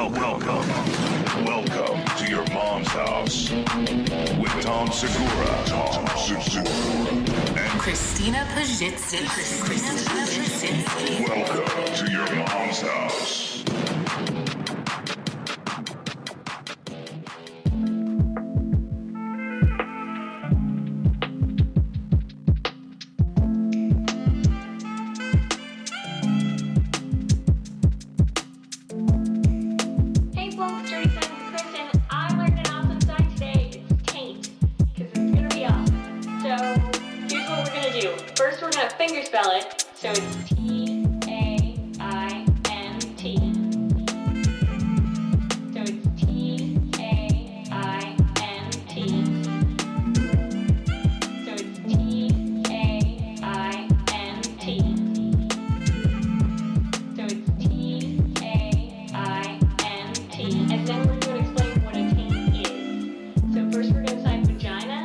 Welcome to your mom's house with Tom Segura, and Christina Pajitsky. welcome to your mom's house. Finger spell it, so it's T-A-I-N-T. So it's T-A-I-N-T. So it's T-A-I-N-T. So it's T-A-I-N-T. And then we're going to explain what a taint is. So first we're going to sign vagina.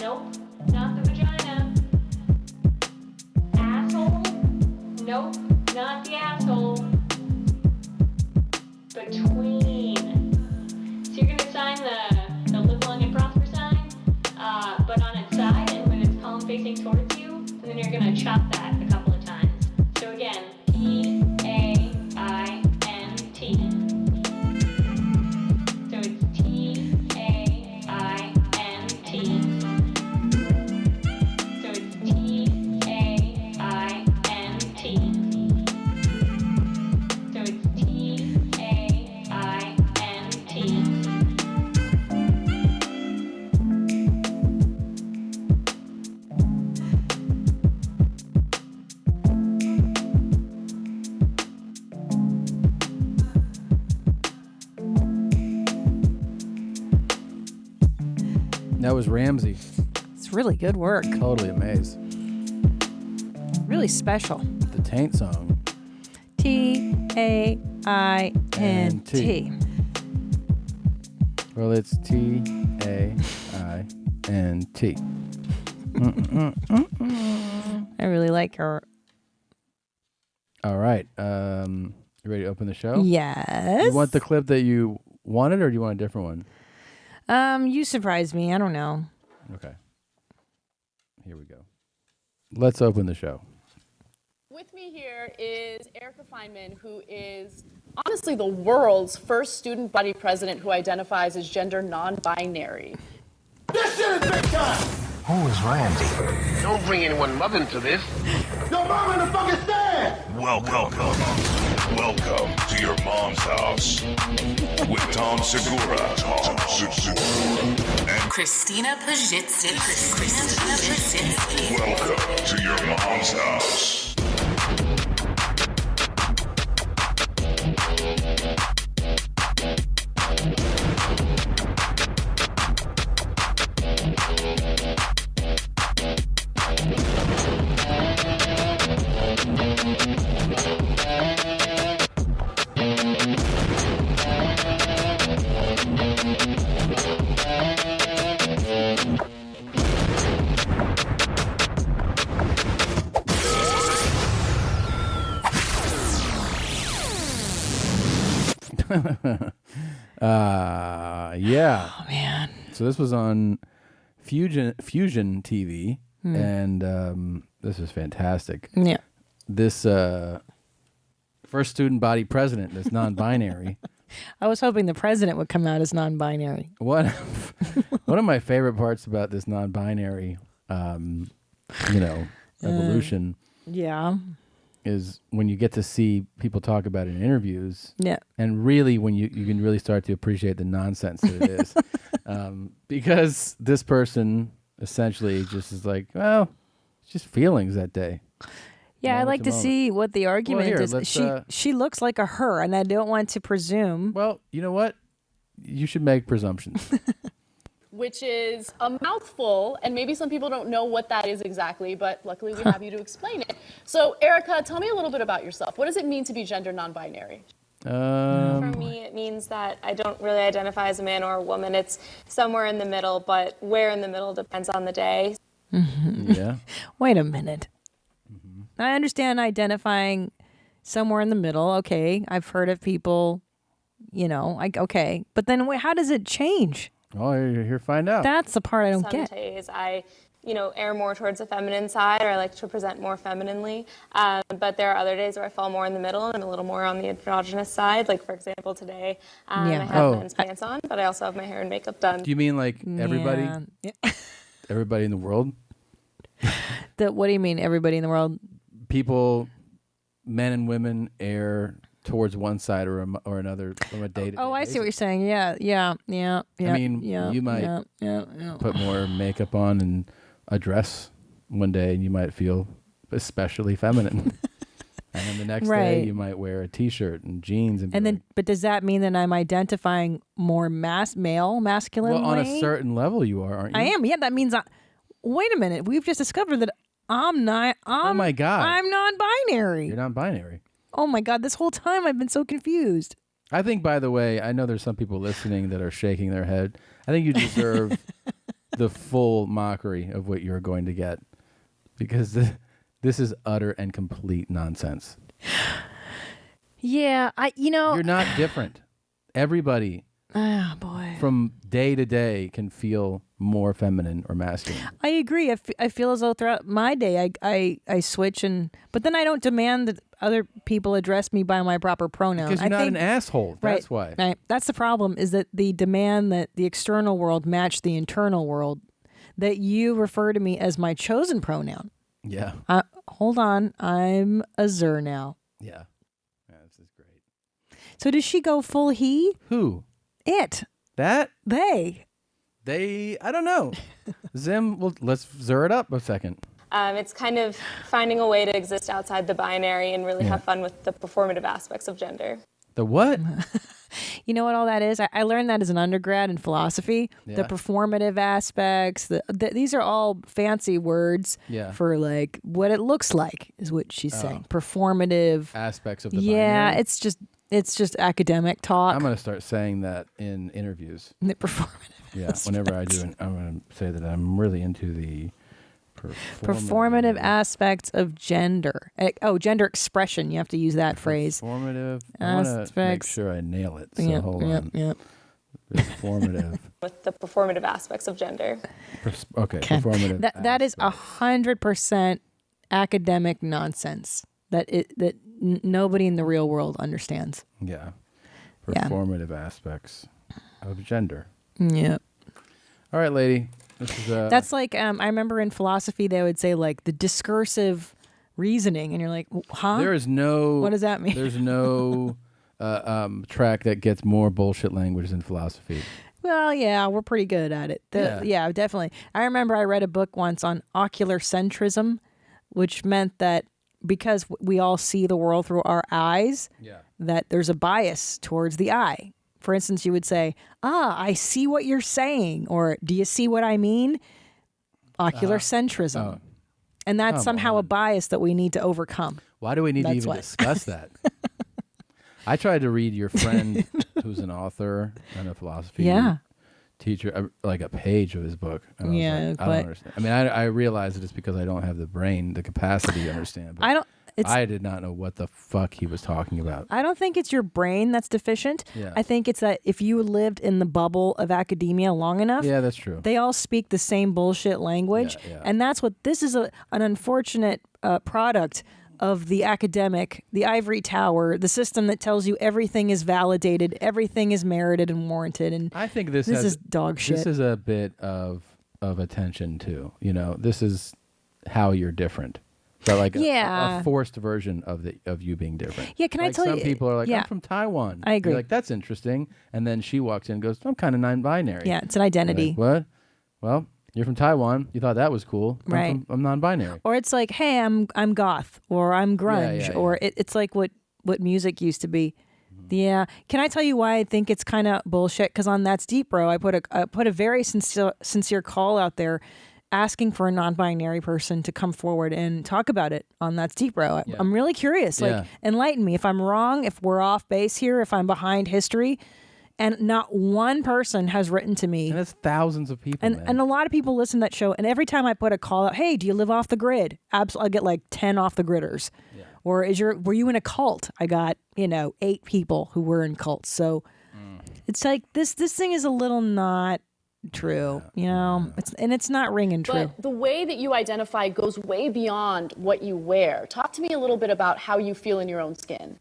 Nope, not the vagina. Nope, not the asshole. Between. So you're going to sign the live long and prosper sign, but on its side and with its palm facing towards you, and then you're going to chop that a couple of times. So again, T-A-I-N-T. So it's T-A-I-N-T. So it's T-A-I-N-T. So it's T-A-I-N-T. That was Ramsey. It's really good work. Totally amazed. Really special. The Taint Song. T-A-I-N-T. Well, it's T-A-I-N-T. I really like her. All right. You ready to open the show? Yes. You want the clip that you wanted, or do you want a different one? You surprised me. I don't know. Okay. Here we go. Let's open the show. With me here is Erica Feynman, who is honestly the world's first student body president who identifies as gender non-binary. This shit is big time! Who is Randy? Don't bring anyone mother into this. Your mom in the fucking stand! Welcome to your mom's house with Tom Segura, and Christina Pajitsky. welcome to your mom's house. Yeah. Oh, man. So this was on Fusion TV, and this was fantastic. Yeah. This first student body president that's non-binary. I was hoping the president would come out as non-binary. One of my favorite parts about this non-binary, evolution Yeah. is when you get to see people talk about it in interviews. Yeah. And really when you can really start to appreciate the nonsense that it is. Because this person essentially just is like, well, it's just feelings that day. Yeah, I'd Moment like to moment. see what the argument here, is. let's, She looks like a her, and I don't want to presume. Well, you know what? You should make presumptions. Which is a mouthful, and maybe some people don't know what that is exactly, but luckily we have you to explain it. So, Erica, tell me a little bit about yourself. What does it mean to be gender non-binary? For me, it means that I don't really identify as a man or a woman. It's somewhere in the middle, but where in the middle depends on the day. Yeah. Wait a minute. I understand identifying somewhere in the middle. Okay, I've heard of people Okay. But then how does it change? Oh, you're here to find out. That's the part I don't Some get. days I, err more towards the feminine side, or I like to present more femininely. But there are other days where I fall more in the middle and I'm a little more on the androgynous side. Like, for example, today I have men's pants on, but I also have my hair and makeup done. Do you mean like everybody? Yeah. Everybody in the world? What do you mean, everybody in the world? People, men and women, err towards one side or another from a day to day. Oh, I see what you're saying. Yeah. I mean, you might put more makeup on and a dress one day, and you might feel especially feminine. And then the next day, you might wear a T-shirt and jeans. And then, but does that mean that I'm identifying more male, masculine? Well, on a certain level, you are, aren't you? I am. Yeah, that means. Wait a minute. We've just discovered that I'm not. Oh my God. I'm non-binary. You're non-binary. Oh my God! This whole time I've been so confused. I think, by the way, I know there's some people listening that are shaking their head. I think you deserve the full mockery of what you're going to get, because this is utter and complete nonsense. Yeah, you're not different. Everybody, oh boy, from day to day can feel more feminine or masculine. I agree. I feel as though throughout my day I switch, but then I don't demand that other people address me by my proper pronouns. Because you're not an asshole. That's why. Right. That's the problem, is that the demand that the external world match the internal world, that you refer to me as my chosen pronoun. Yeah. Hold on. I'm a zer now. Yeah. This is great. So does she go full he? Who? It. That? They. I don't know. Zim, well, let's zer it up a second. It's kind of finding a way to exist outside the binary and really have fun with the performative aspects of gender. The what? You know what all that is? I learned that as an undergrad in philosophy. Yeah. The performative aspects. These are all fancy words for like what it looks like, is what she's saying. Performative aspects of the binary. Yeah, it's just academic talk. I'm going to start saying that in interviews. The performative. Yeah, whenever I do, I'm going to say that I'm really into the performative aspects of gender. Gender expression. You have to use that phrase. Performative. I want to make sure I nail it. So hold on. Yep. Performative. With the performative aspects of gender. Performative. That is 100% academic nonsense. That nobody in the real world understands. Yeah. Performative aspects of gender. Yeah. All right, lady. This is That's like I remember in philosophy they would say like the discursive reasoning, and you're like, huh? There is no. What does that mean? There's no track that gets more bullshit language than philosophy. Well, yeah, we're pretty good at it. Yeah, definitely. I remember I read a book once on ocular centrism, which meant that because we all see the world through our eyes, that there's a bias towards the eye. For instance, you would say, I see what you're saying, or do you see what I mean? Ocular centrism. Oh. And that's somehow a bias that we need to overcome. Why do we need to even discuss that? I tried to read your friend who's an author and a philosophy teacher, like a page of his book. And I don't understand. I mean, I realize that it's because I don't have the brain, the capacity to understand. But I did not know what the fuck he was talking about. I don't think it's your brain that's deficient. Yeah. I think it's that if you lived in the bubble of academia long enough, that's true. They all speak the same bullshit language. And that's what this is an unfortunate product of the academic, the ivory tower, the system that tells you everything is validated, everything is merited and warranted. And I think this is dog shit. This is a bit of attention too. This is how you're different. But like a forced version of you being different. Yeah, can I tell you? Some people are like, I'm from Taiwan. I agree. You're like, that's interesting. And then she walks in and goes, I'm kind of non-binary. Yeah, it's an identity. Like, what? Well, you're from Taiwan. You thought that was cool. Right. I'm non-binary. Or it's like, hey, I'm goth, or I'm grunge, or it's like what music used to be. Yeah. Can I tell you why I think it's kind of bullshit? Because on That's Deep, Bro, I put a very sincere call out there, asking for a non-binary person to come forward and talk about it on That's Deep, Bro. I'm really curious. Like, enlighten me if I'm wrong, if we're off base here, if I'm behind history. And not one person has written to me. And it's thousands of people. And a lot of people listen to that show. And every time I put a call out, hey, do you live off the grid? Absolutely, I get like 10 off the gridders. Yeah. Or were you in a cult? I got 8 people who were in cults. So It's like this thing is a little not true, you know. It's not ringing true. But the way that you identify goes way beyond what you wear. Talk to me a little bit about how you feel in your own skin.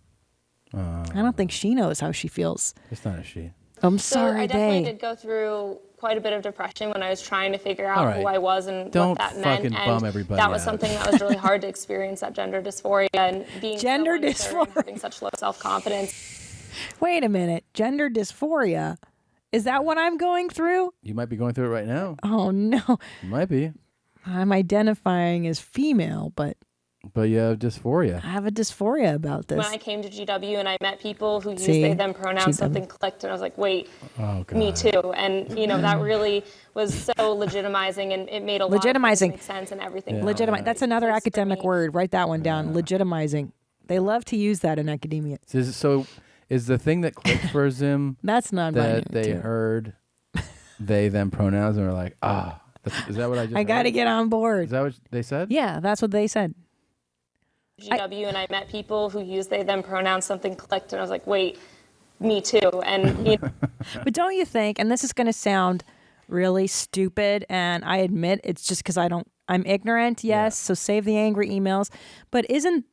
I don't think she knows how she feels. It's not a she. I'm So sorry, I definitely they. did go through quite a bit of depression when I was trying to figure out who I was and Don't what that fucking meant. bum And everybody that was out. something that was really hard to experience, that gender dysphoria and being Gender so unsure and dysphoria. having such low self-confidence. Wait a minute. Gender dysphoria. Is that what I'm going through? You might be going through it right now. Oh, no. You might be. I'm identifying as female, but But you have dysphoria. I have a dysphoria about this. When I came to GW and I met people who used See? they, them pronouns, GW. something clicked and I was like, wait, Oh, God. me too. And, you know, that really was so legitimizing and it made a lot of Legitimizing. things make sense and everything. Legitimize. That's another academic word. Write that one down. Legitimizing. They love to use that in academia. So is the thing that clicked for Zim That's non-binary, that they too. heard they, them pronouns and were like, is that what I just I got to heard? get on board. Is that what they said? Yeah, that's what they said. GW and I met people who used they, them pronouns, something clicked and I was like, wait, me too. And, you know, But don't you think, and this is going to sound really stupid, and I admit it's just because I'm ignorant, yes, so save the angry emails, but isn't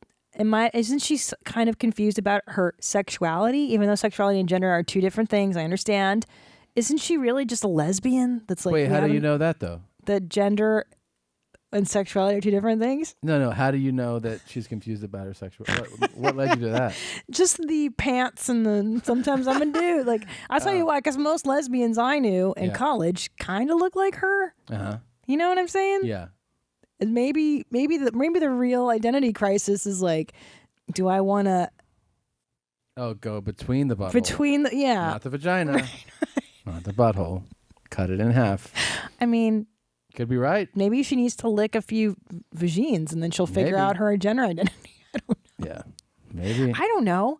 she kind of confused about her sexuality, even though sexuality and gender are two different things, I understand. Isn't she really just a lesbian? That's like, Wait, how do you know that though? That gender and sexuality are two different things? No. How do you know that she's confused about her sexual? What led you to that? Just the pants and the sometimes I'm a dude. Like, I'll tell you why, because most lesbians I knew in college kind of look like her. Uh-huh. You know what I'm saying? Yeah. And maybe the real identity crisis is like, do I want to Go between the butthole. Not the vagina. Not the butthole. Cut it in half. I mean, could be right. Maybe she needs to lick a few vagines and then she'll figure out her gender identity. I don't know. Yeah, maybe. I don't know.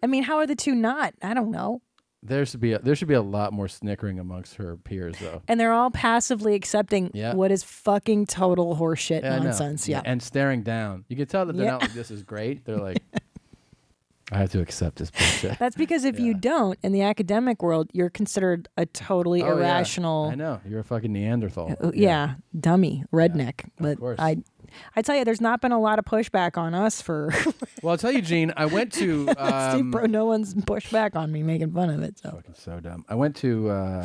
I mean, how are the two not? I don't know. There should be a lot more snickering amongst her peers, though. And they're all passively accepting what is fucking total horseshit nonsense. Yeah. And staring down. You can tell that they're not like, this is great. They're like, I have to accept this bullshit. That's because if you don't, in the academic world, you're considered a totally irrational. Yeah. I know. You're a fucking Neanderthal. Dummy, redneck. But I tell you, there's not been a lot of pushback on us for. Well, I'll tell you, Gene, I went to. Steve Bro, no one's pushed back on me making fun of it. So fucking so dumb. I went to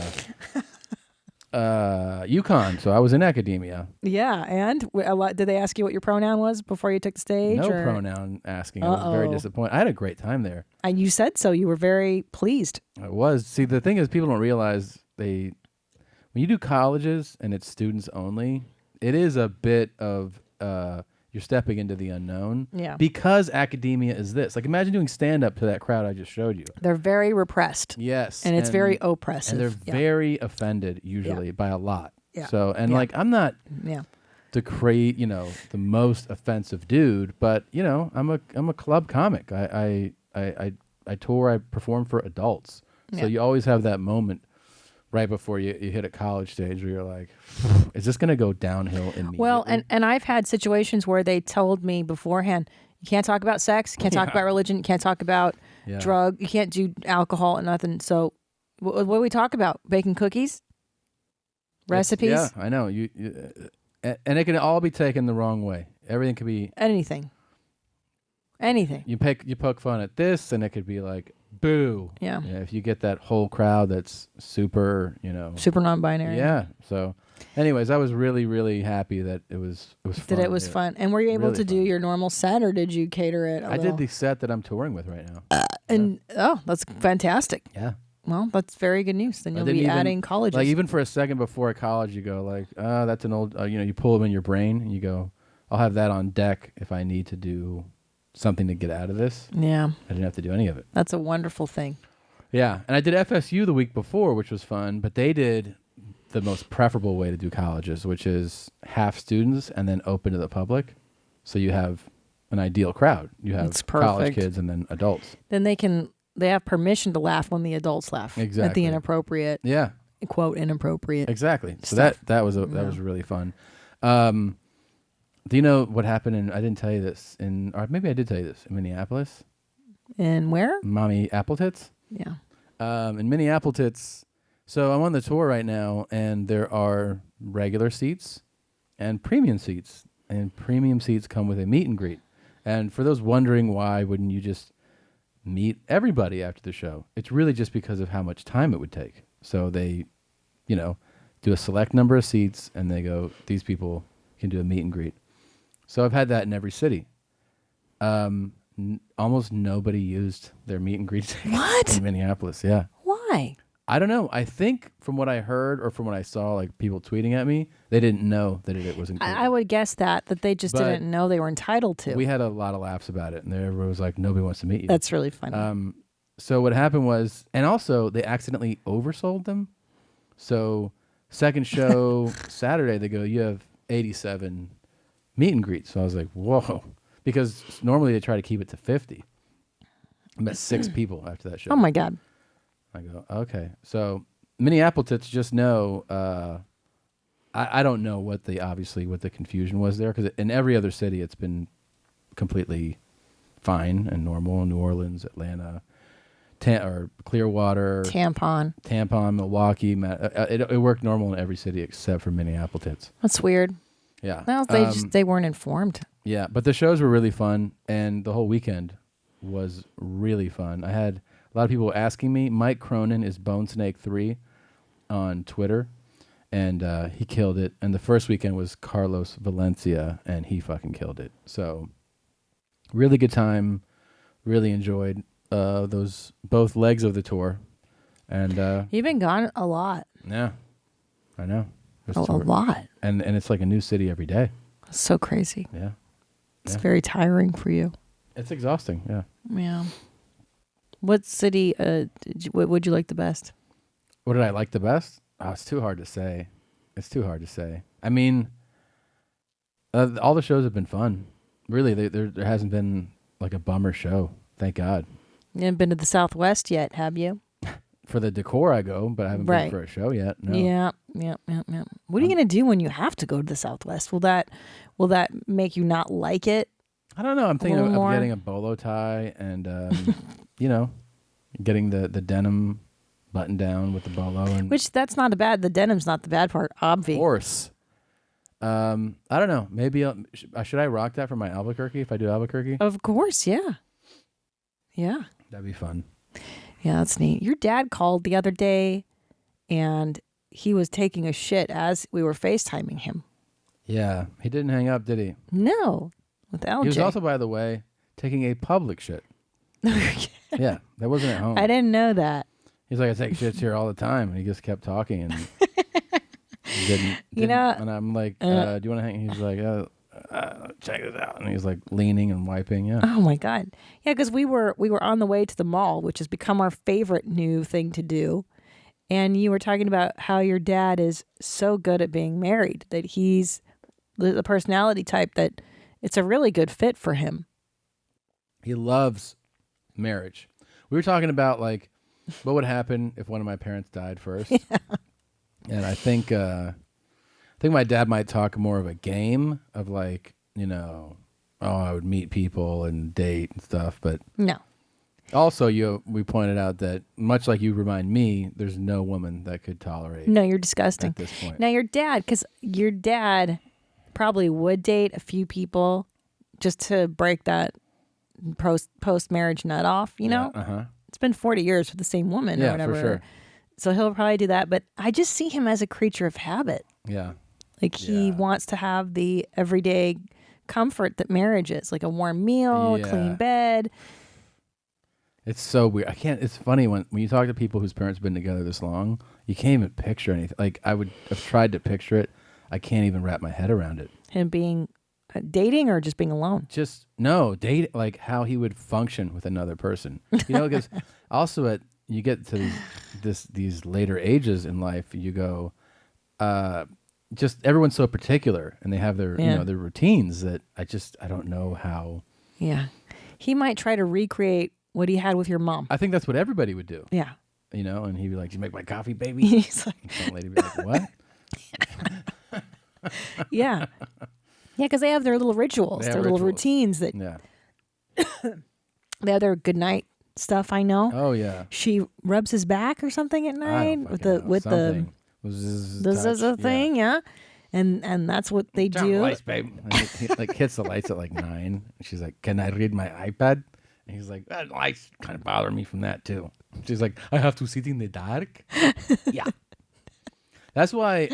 UConn, so I was in academia. Yeah, and did they ask you what your pronoun was before you took the stage? No pronoun asking. I was very disappointed. I had a great time there. And you said so. You were very pleased. I was. See, the thing is, people don't realize when you do colleges and it's students only, it is a bit of you're stepping into the unknown. Yeah. Because academia is this. Like, imagine doing stand-up to that crowd I just showed you. They're very repressed. Yes. And it's very oppressive. And they're very offended, usually, by a lot. Yeah. So, and like, I'm not the the most offensive dude, but, I'm a club comic. I tour, I perform for adults. So you always have that moment right before you hit a college stage where you're like, is this going to go downhill immediately? Well, and I've had situations where they told me beforehand, you can't talk about sex, you can't talk about religion, you can't talk about drug, you can't do alcohol and nothing. So what do we talk about? Baking cookies? Recipes? Yeah, I know. And it can all be taken the wrong way. Everything could be... Anything. You poke fun at this, and it could be like, boo. Yeah. If you get that whole crowd that's super, super non-binary. Yeah. So, anyways, I was really, really happy that it was fun. It was fun. And were you able to do your normal set, or did you cater it? I did the set that I'm touring with right now. That's fantastic. Yeah. Well, that's very good news. Then you'll be adding colleges. Like, even for a second before college, you go like, that's an old, you pull them in your brain, and you go, I'll have that on deck if I need to do something to get out of this. Yeah. I didn't have to do any of it. That's a wonderful thing. Yeah. And I did FSU the week before, which was fun, but they did the most preferable way to do colleges, which is half students and then open to the public. So you have an ideal crowd. You have college kids and then adults. Then they have permission to laugh when the adults laugh. Exactly. At the inappropriate. Yeah. Quote, inappropriate. Exactly. So stuff. that was really fun. Do you know what happened I didn't tell you this or maybe I did tell you this, in Minneapolis? And where? Mommy Apple Tits. Yeah. In Minneapolis, so I'm on the tour right now, and there are regular seats and premium seats. And premium seats come with a meet and greet. And for those wondering why wouldn't you just meet everybody after the show, it's really just because of how much time it would take. So they, do a select number of seats, and they go, these people can do a meet and greet. So I've had that in every city. Almost nobody used their meet and greet tickets in Minneapolis. Yeah. Why? I don't know. I think from what I heard or from what I saw, like people tweeting at me, they didn't know that it was included. I would guess that they just didn't know they were entitled to. We had a lot of laughs about it, and everyone was like, nobody wants to meet you. That's really funny. So what happened was, and also they accidentally oversold them. So second show Saturday, they go, you have 87 meet and greets. So I was like, whoa. Because normally they try to keep it to 50. I met 6 people after that show. Oh, my God. I go, okay. So Minneapolis, just know, I don't know what the confusion was there, because in every other city it's been completely fine and normal. New Orleans, Atlanta, or Clearwater, Tampon, Milwaukee. It worked normal in every city except for Minneapolis. That's weird. Yeah. Well, they weren't informed. Yeah, but the shows were really fun, and the whole weekend was really fun. I had a lot of people asking me. Mike Cronin is Bone Snake 3 on Twitter, and he killed it. And the first weekend was Carlos Valencia, and he fucking killed it. So really good time. Really enjoyed those both legs of the tour. And you've been gone a lot. Yeah, I know. A lot. And it's like a new city every day. That's so crazy. Yeah. It's very tiring for you. It's exhausting, yeah. Yeah. What city what would you like the best? What did I like the best? Oh, it's too hard to say. I mean, all the shows have been fun. Really, there hasn't been like a bummer show. Thank God. You haven't been to the Southwest yet, have you? For the decor, I go, but I haven't been for a show yet. No. Yeah. What are you going to do when you have to go to the Southwest? Will that make you not like it? I don't know. I'm thinking of getting a bolo tie and, getting the denim button down with the bolo. Which that's not the denim's not the bad part, obviously. Of course. I don't know. Maybe should I rock that for my Albuquerque if I do Albuquerque? Of course, yeah. Yeah. That'd be fun. Yeah, that's neat. Your dad called the other day, and he was taking a shit as we were FaceTiming him. Yeah. He didn't hang up, did he? No. With LJ. He was also, by the way, taking a public shit. Yeah. That wasn't at home. I didn't know that. He's like, I take shits here all the time. And he just kept talking and didn't. And I'm like, do you want to hang? He's like, check this out. And he's like leaning and wiping. Yeah. Oh my God. Yeah, because we were on the way to the mall, which has become our favorite new thing to do. And you were talking about how your dad is so good at being married, that he's the personality type that it's a really good fit for him. He loves marriage. We were talking about like what would happen if one of my parents died first. Yeah. And I think my dad might talk more of a game of like, I would meet people and date and stuff, but no. Also, we pointed out that much like you remind me, there's no woman that could tolerate. No, you're disgusting. At this point. Now your dad probably would date a few people just to break that post-marriage nut off, know? Uh-huh. It's been 40 years with the same woman or whatever. For sure. So he'll probably do that, but I just see him as a creature of habit. Yeah. Like he wants to have the everyday comfort that marriage is, like a warm meal, a clean bed. It's so weird. It's funny when you talk to people whose parents have been together this long, you can't even picture anything. Like I would have tried to picture it. I can't even wrap my head around it. Him being dating or just being alone? Just date, like how he would function with another person. Because also you get to these later ages in life, you go, just everyone's so particular and they have their their routines that I don't know how. Yeah, he might try to recreate what he had with your mom. I think that's what everybody would do. Yeah, and he'd be like, "You make my coffee, baby." He's like, and some lady would be like, "What?" Yeah, because they have their little rituals, their little routines that. Yeah. They have their good night stuff I know. Oh yeah. She rubs his back or something at night with the thing, yeah. And that's what they Turn on the do. lights, babe. And he like hits the lights at like 9. And she's like, "Can I read my iPad?" And he's like, "That lights kind of bother me from that too." She's like, "I have to sit in the dark." Yeah. That's why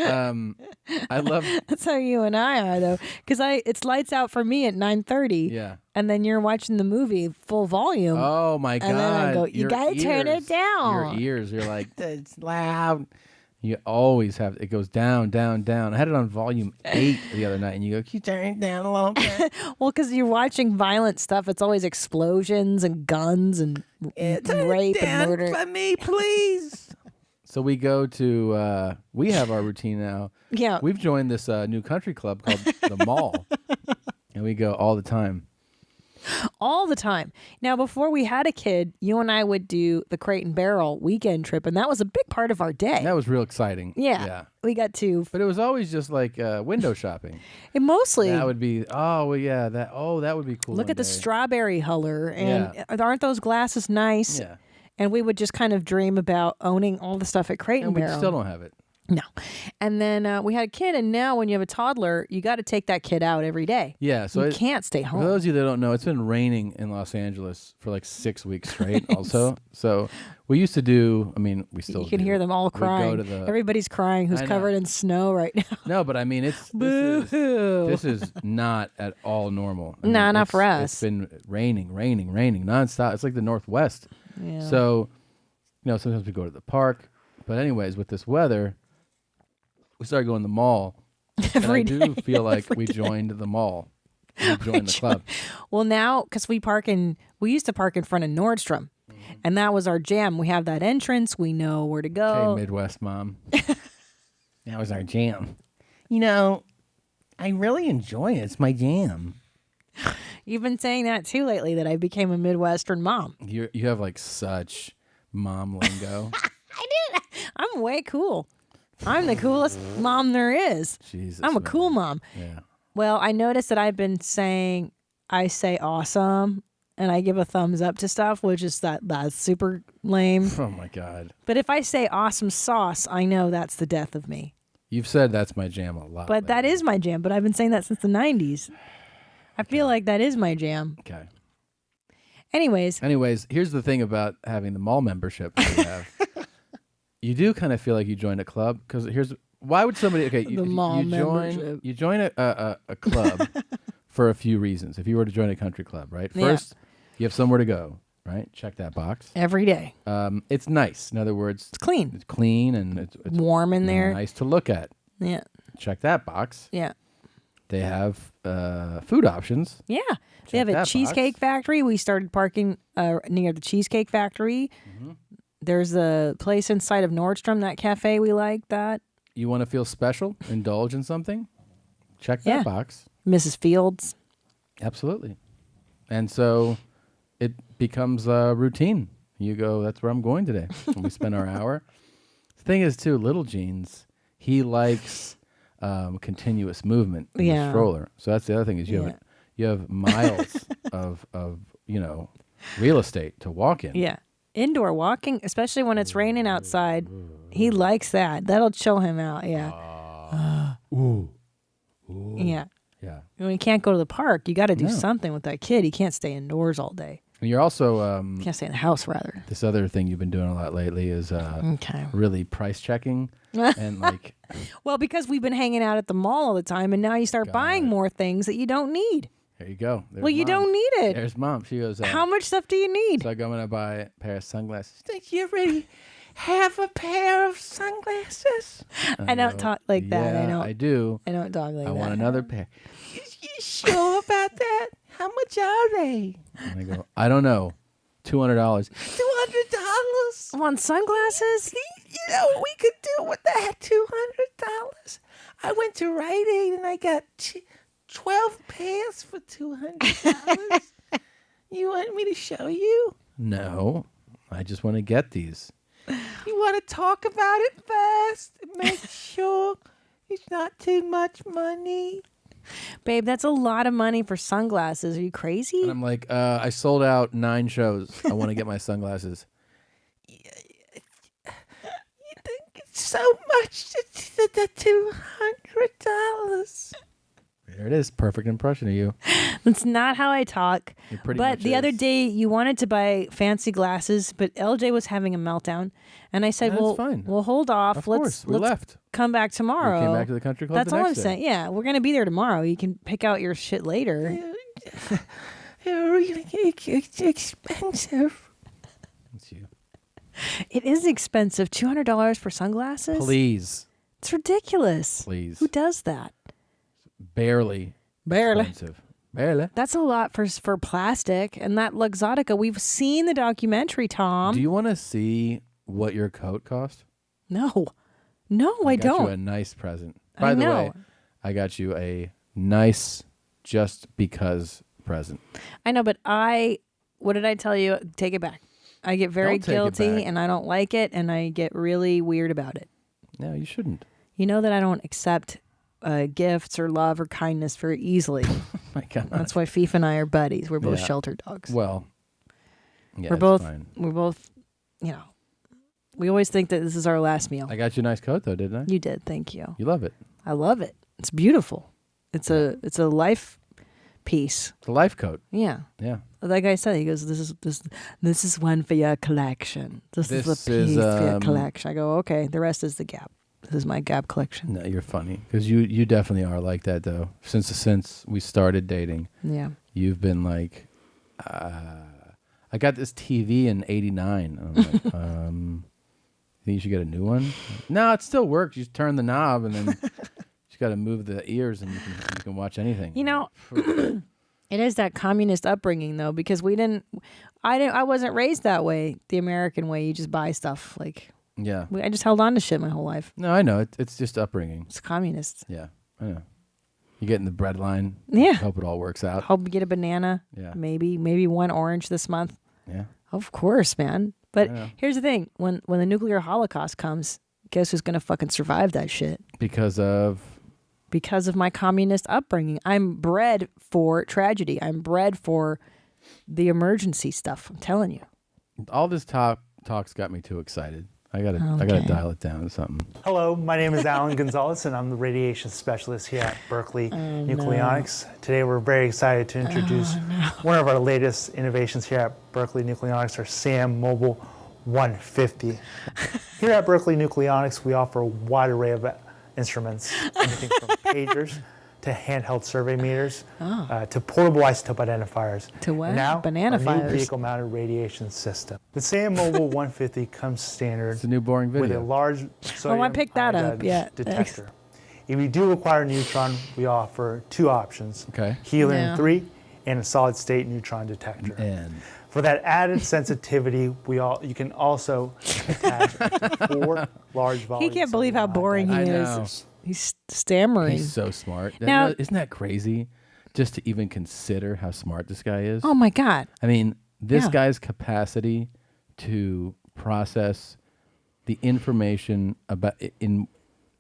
I love. That's how you and I are, though, because it's lights out for me at 9:30. Yeah. And then you're watching the movie full volume. Oh my god! And then I go, you gotta turn it down. Your ears, you're like, it's loud. You always have it goes down, down, down. I had it on volume 8 the other night, and you go, "Can you turn it down a little bit?" Well, because you're watching violent stuff. It's always explosions and guns and rape and murder. For me, please. So we go to, we have our routine now. Yeah. We've joined this new country club called the Mall. And we go all the time. All the time. Now, before we had a kid, you and I would do the Crate and Barrel weekend trip, and that was a big part of our day. That was real exciting. Yeah. We got to. But it was always just like window shopping. And mostly. That would be, that would be cool. Look at the strawberry huller. And Yeah. aren't those glasses nice? Yeah. And we would just kind of dream about owning all the stuff at Crate and And we Barrel. still don't have it. No. And then we had a kid, and now when you have a toddler, you got to take that kid out every day. Yeah, so you can't stay home. For those of you that don't know, it's been raining in Los Angeles for like 6 weeks straight. Also, so we used to do. I mean, we still. You can hear them all crying. Everybody's crying. Who's covered in snow right now? No, but I mean, this is not at all normal. I mean, not for us. It's been raining nonstop. It's like the Northwest. Yeah. So, sometimes we go to the park, but anyways, with this weather, we started going to the mall. And I do feel like we joined the mall. We joined the club. Well, now, because we used to park in front of Nordstrom, and that was our jam. We have that entrance. We know where to go. Okay, Midwest mom. That was our jam. I really enjoy it. It's my jam. You've been saying that too lately, that I became a Midwestern mom. You have like such mom lingo. I did. I'm way cool. I'm the coolest mom there is. Jesus, I'm a cool mom. Yeah. Well, I noticed that I've been saying, I say awesome, and I give a thumbs up to stuff, which is that's super lame. Oh my God. But if I say awesome sauce, I know that's the death of me. You've said that's my jam a lot. But that is my jam. But I've been saying that since the 90s. I feel like that is my jam. Okay. Anyways, here's the thing about having the mall membership that we have. You do kind of feel like you joined a club because why would somebody you join a club for a few reasons. If you were to join a country club, right? First, you have somewhere to go, right? Check that box every day. It's nice. In other words, it's clean. It's clean and it's warm in there. Nice to look at. Yeah. Check that box. Yeah. They have food options. Yeah. They have a Cheesecake Factory. We started parking near the Cheesecake Factory. Mm-hmm. There's a place inside of Nordstrom, that cafe. We like that. You want to feel special? Indulge in something? Check that box. Mrs. Fields. Absolutely. And so it becomes a routine. You go, that's where I'm going today. And we spend our hour. The thing is, too, Little Jeans, he likes continuous movement in the stroller. So that's the other thing is you have miles of real estate to walk in. Yeah. Indoor walking, especially when it's raining outside, he likes that. That'll chill him out. Yeah. Ooh. Yeah. Yeah. When you can't go to the park, you got to do something with that kid. He can't stay indoors all day. And you're also can't stay in the house, rather. This other thing you've been doing a lot lately is really price checking and like. Well, because we've been hanging out at the mall all the time, and now you start buying more things that you don't need. There you go. Well, you don't need it. There's Mom. She goes, how much stuff do you need? So I'm going to buy a pair of sunglasses. Think you already have a pair of sunglasses? I don't talk like that. Yeah, I do. I don't talk like that. I want another pair. You sure about that? How much are they? And I go, I don't know. $200. $200? I want sunglasses? We could do with that $200. I went to Rite Aid and I got 12 pairs for $200. You want me to show you? No, I just want to get these. You want to talk about it first and make sure it's not too much money? Babe, that's a lot of money for sunglasses. Are you crazy? And I'm like, I sold out 9 shows. I want to get my sunglasses. You think it's so much? The $200. There it is. Perfect impression of you. That's not how I talk. It pretty But much the is. other day, you wanted to buy fancy glasses, but LJ was having a meltdown, and I said, That's "Well, fine. we'll hold off. Of let's course, we let's left. come back tomorrow." We came back to the country club That's the all I'm next day. saying. Yeah, we're gonna be there tomorrow. You can pick out your shit later. They're really expensive. It's you. It is expensive. $200 for sunglasses. Please. It's ridiculous. Please. Who does that? Barely. Expensive. Barely. That's a lot for plastic. And that Luxottica, we've seen the documentary, Tom. Do you want to see what your coat cost? No. No, I got don't. you a nice present. I By the know. way, I got you a nice just because present. I know, but what did I tell you? Take it back. I get very Don't take it guilty back. and I don't like it and I get really weird about it. No, you shouldn't. You know that I don't accept gifts or love or kindness very easily. Oh my God. That's why Fifa and I are buddies. We're both Yeah. shelter dogs. Well, yeah, we're it's both, fine. we always think that this is our last meal. I got you a nice coat though, didn't I? You did. Thank you. You love it. I love it. It's beautiful. It's a life piece. The life coat. Yeah. Yeah. Like I said, he goes, this is one for your collection. This is a This piece is, for your collection. I go, okay, the rest is the Gap. This is my Gap collection. No, you're funny because you definitely are like that though. Since we started dating, Yeah. you've been like, I got this TV in '89. I'm like, think you should get a new one? No, it still works. You just turn the knob and then you got to move the ears and you can watch anything. You know, it is that communist upbringing though, because I wasn't raised that way, the American way. You just buy stuff like. Yeah. I just held on to shit my whole life. No, I know. It's just upbringing. It's communist. Yeah, I know. You get in the bread line. Yeah. Hope it all works out. Hope you get a banana. Yeah. Maybe one orange this month. Yeah. Of course, man. But Yeah. here's the thing: when the nuclear holocaust comes, guess who's gonna fucking survive that shit? Because of my communist upbringing. I'm bred for tragedy. I'm bred for the emergency stuff. I'm telling you. all this talk's got me too excited. I gotta dial it down to something. Hello, my name is Alan Gonzalez, and I'm the radiation specialist here at Berkeley Nucleonics. Today, we're very excited to introduce one of our latest innovations here at Berkeley Nucleonics, our SAM Mobile 150. Here at Berkeley Nucleonics, we offer a wide array of instruments, anything from pagers to handheld survey meters to portable isotope identifiers. To what? And now, Banana our new fires. vehicle-mounted radiation system. The SAM Mobile 150 comes standard It's a new boring video. with a large sodium I picked that up. iodide Yeah, detector. If you do require neutron, we offer two options: Okay. helium-3 and a solid-state neutron detector. And For that added sensitivity, you can also attach up to 4 large He volumes. can't believe how boring he I is. know. He's stammering. he's so smart. Now- Isn't that crazy? Just to even consider how smart this guy is. Oh my God. I mean, this Yeah. guy's capacity to process the information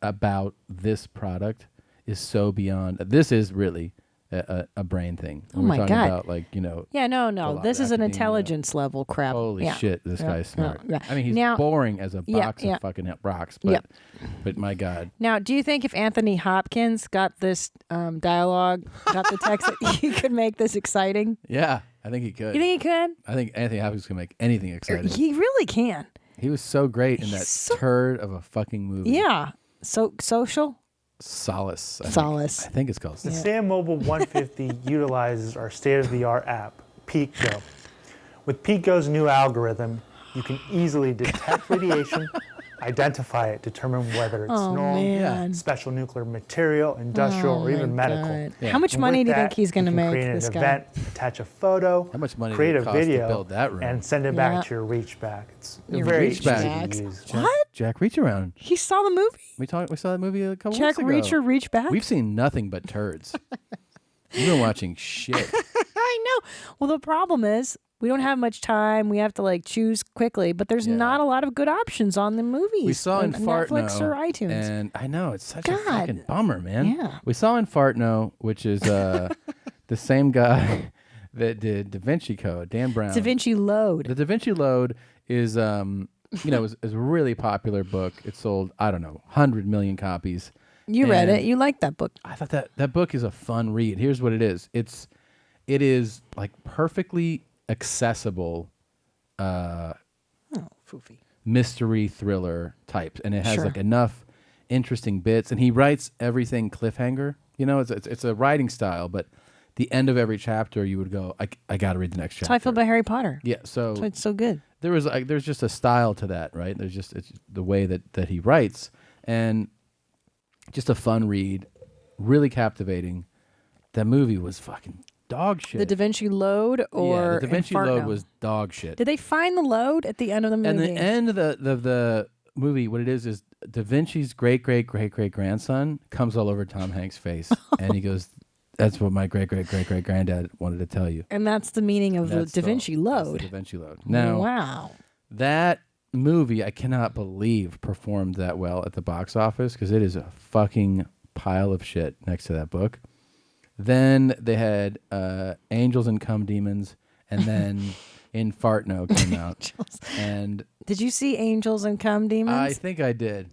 about this product is so beyond. This is really a brain thing. Oh We're my talking God. about Yeah, no. lot This of is an academia. intelligence level crap. Holy Yeah. shit, this Yeah, guy's smart. yeah. I mean, he's Now- boring as a box yeah. of fucking rocks, but but my God. Now, do you think if Anthony Hopkins got this dialogue, got the text, that he could make this exciting? Yeah, I think he could. You think he could? I think Anthony Hopkins can make anything exciting. He really can. He was so great in that turd of a fucking movie. Yeah. So social. Solace. I Solace. think it's called The Solace. SAM Mobile 150 utilizes our state-of-the-art app, PeakGo. With PeakGo's new algorithm, you can easily detect radiation, identify it, determine whether it's Oh, normal, man. special nuclear material, industrial, Oh, or even my medical. God. Yeah. How much And money with do you think that, he's gonna you can make, create this an guy? event, attach a photo, How much money create did it a cost video, to build that room? and send it Yeah. back to your reach back. It's Your very reach easy back. to use. What? Jack Reach Around. He saw the movie? We saw that movie a couple Jack weeks ago. Reach back? We've seen nothing but turds. You've been watching shit. I know. Well, the problem is, we don't have much time. We have to like choose quickly, but there's not a lot of good options on the movies. We saw in Netflix Fartno, or iTunes. and I know it's such a fucking bummer, man. Yeah. We saw in Fartno, which is the same guy that did Da Vinci Code, Dan Brown. Da Vinci Load. The Da Vinci Load is, is a really popular book. It sold, I don't know, 100 million copies. You read it. You liked that book. I thought that book is a fun read. Here's what it is. It is like perfectly accessible mystery thriller types, and it has like enough interesting bits, and he writes everything cliffhanger. You know, it's a writing style, but the end of every chapter you would go, I got to read the next chapter. That's how I feel about Harry Potter. Yeah, so that's why it's so good. There's just a style to that, right? It's the way that he writes, and just a fun read, really captivating. That movie was fucking dog shit. The Da Vinci Load, or the Da Vinci Inferno? Load was dog shit. Did they find the load at the end of the movie? And the end of the movie, what it is Da Vinci's great grandson comes all over Tom Hanks' face, and he goes, "That's what my great granddad wanted to tell you." And that's the meaning of the That's Da Vinci Load. That's the Da Vinci Load. Now, wow, that movie I cannot believe performed that well at the box office, because it is a fucking pile of shit next to that book. Then they had Angels and Cum Demons, and then Infarno came out. And did you see Angels and Cum Demons? I think I did.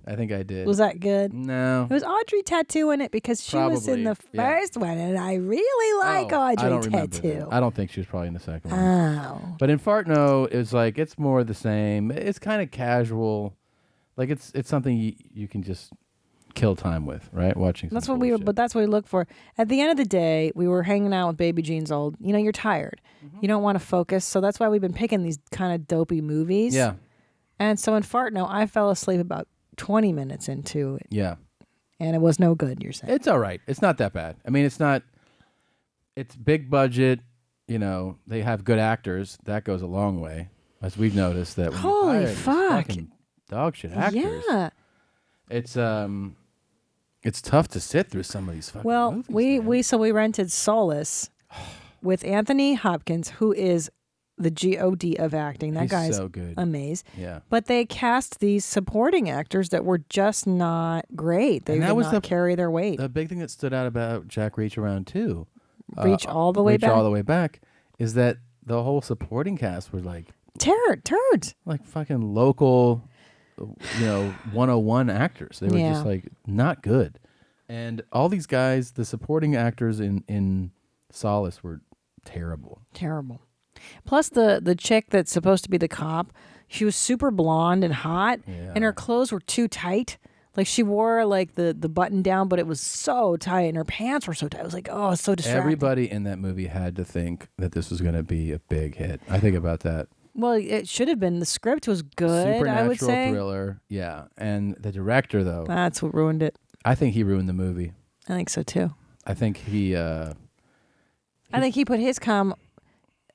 Was that good? No. It was Audrey Tattoo in it, because she was in the first one, and I really like Audrey I don't remember Tattoo. that. I don't think she was probably in the second one. Oh. But Infarno is like, it's more the same. It's kind of casual. Like it's something you can just kill time with, right? Watching. That's what that's what we look for. At the end of the day, we were hanging out with Baby Jean's old. You know, you're tired. You don't want to focus, so that's why we've been picking these kind of dopey movies. Yeah. And so in Fartno, I fell asleep about 20 minutes into it. Yeah. And it was no good, you're saying. It's all right. It's not that bad. I mean, it's big budget. You know, they have good actors. That goes a long way, as we've noticed that. Holy fuck. Fucking dog shit actors. Yeah. It's tough to sit through some of these fucking movies. We rented Solace with Anthony Hopkins, who is the God of acting. That He's guy's so good. amazing. Yeah. But they cast these supporting actors that were just not great. They did not carry their weight. The big thing that stood out about Jack Reach Around 2, Reach All the Way Back, is that the whole supporting cast were like turds, like fucking local, 101 actors. They were just like not good, and all these guys, the supporting actors in Solace, were terrible. Plus the chick that's supposed to be the cop, she was super blonde and hot, and her clothes were too tight. Like she wore like the button down, but it was so tight, and her pants were so tight. I was like, oh, it's so distracting. Everybody in that movie had to think that this was going to be a big hit. I think about that. Well, it should have been. The script was good, Supernatural I would say. thriller, yeah. And the director, though, that's what ruined it. I think he ruined the movie. I think so too. I think he put his cum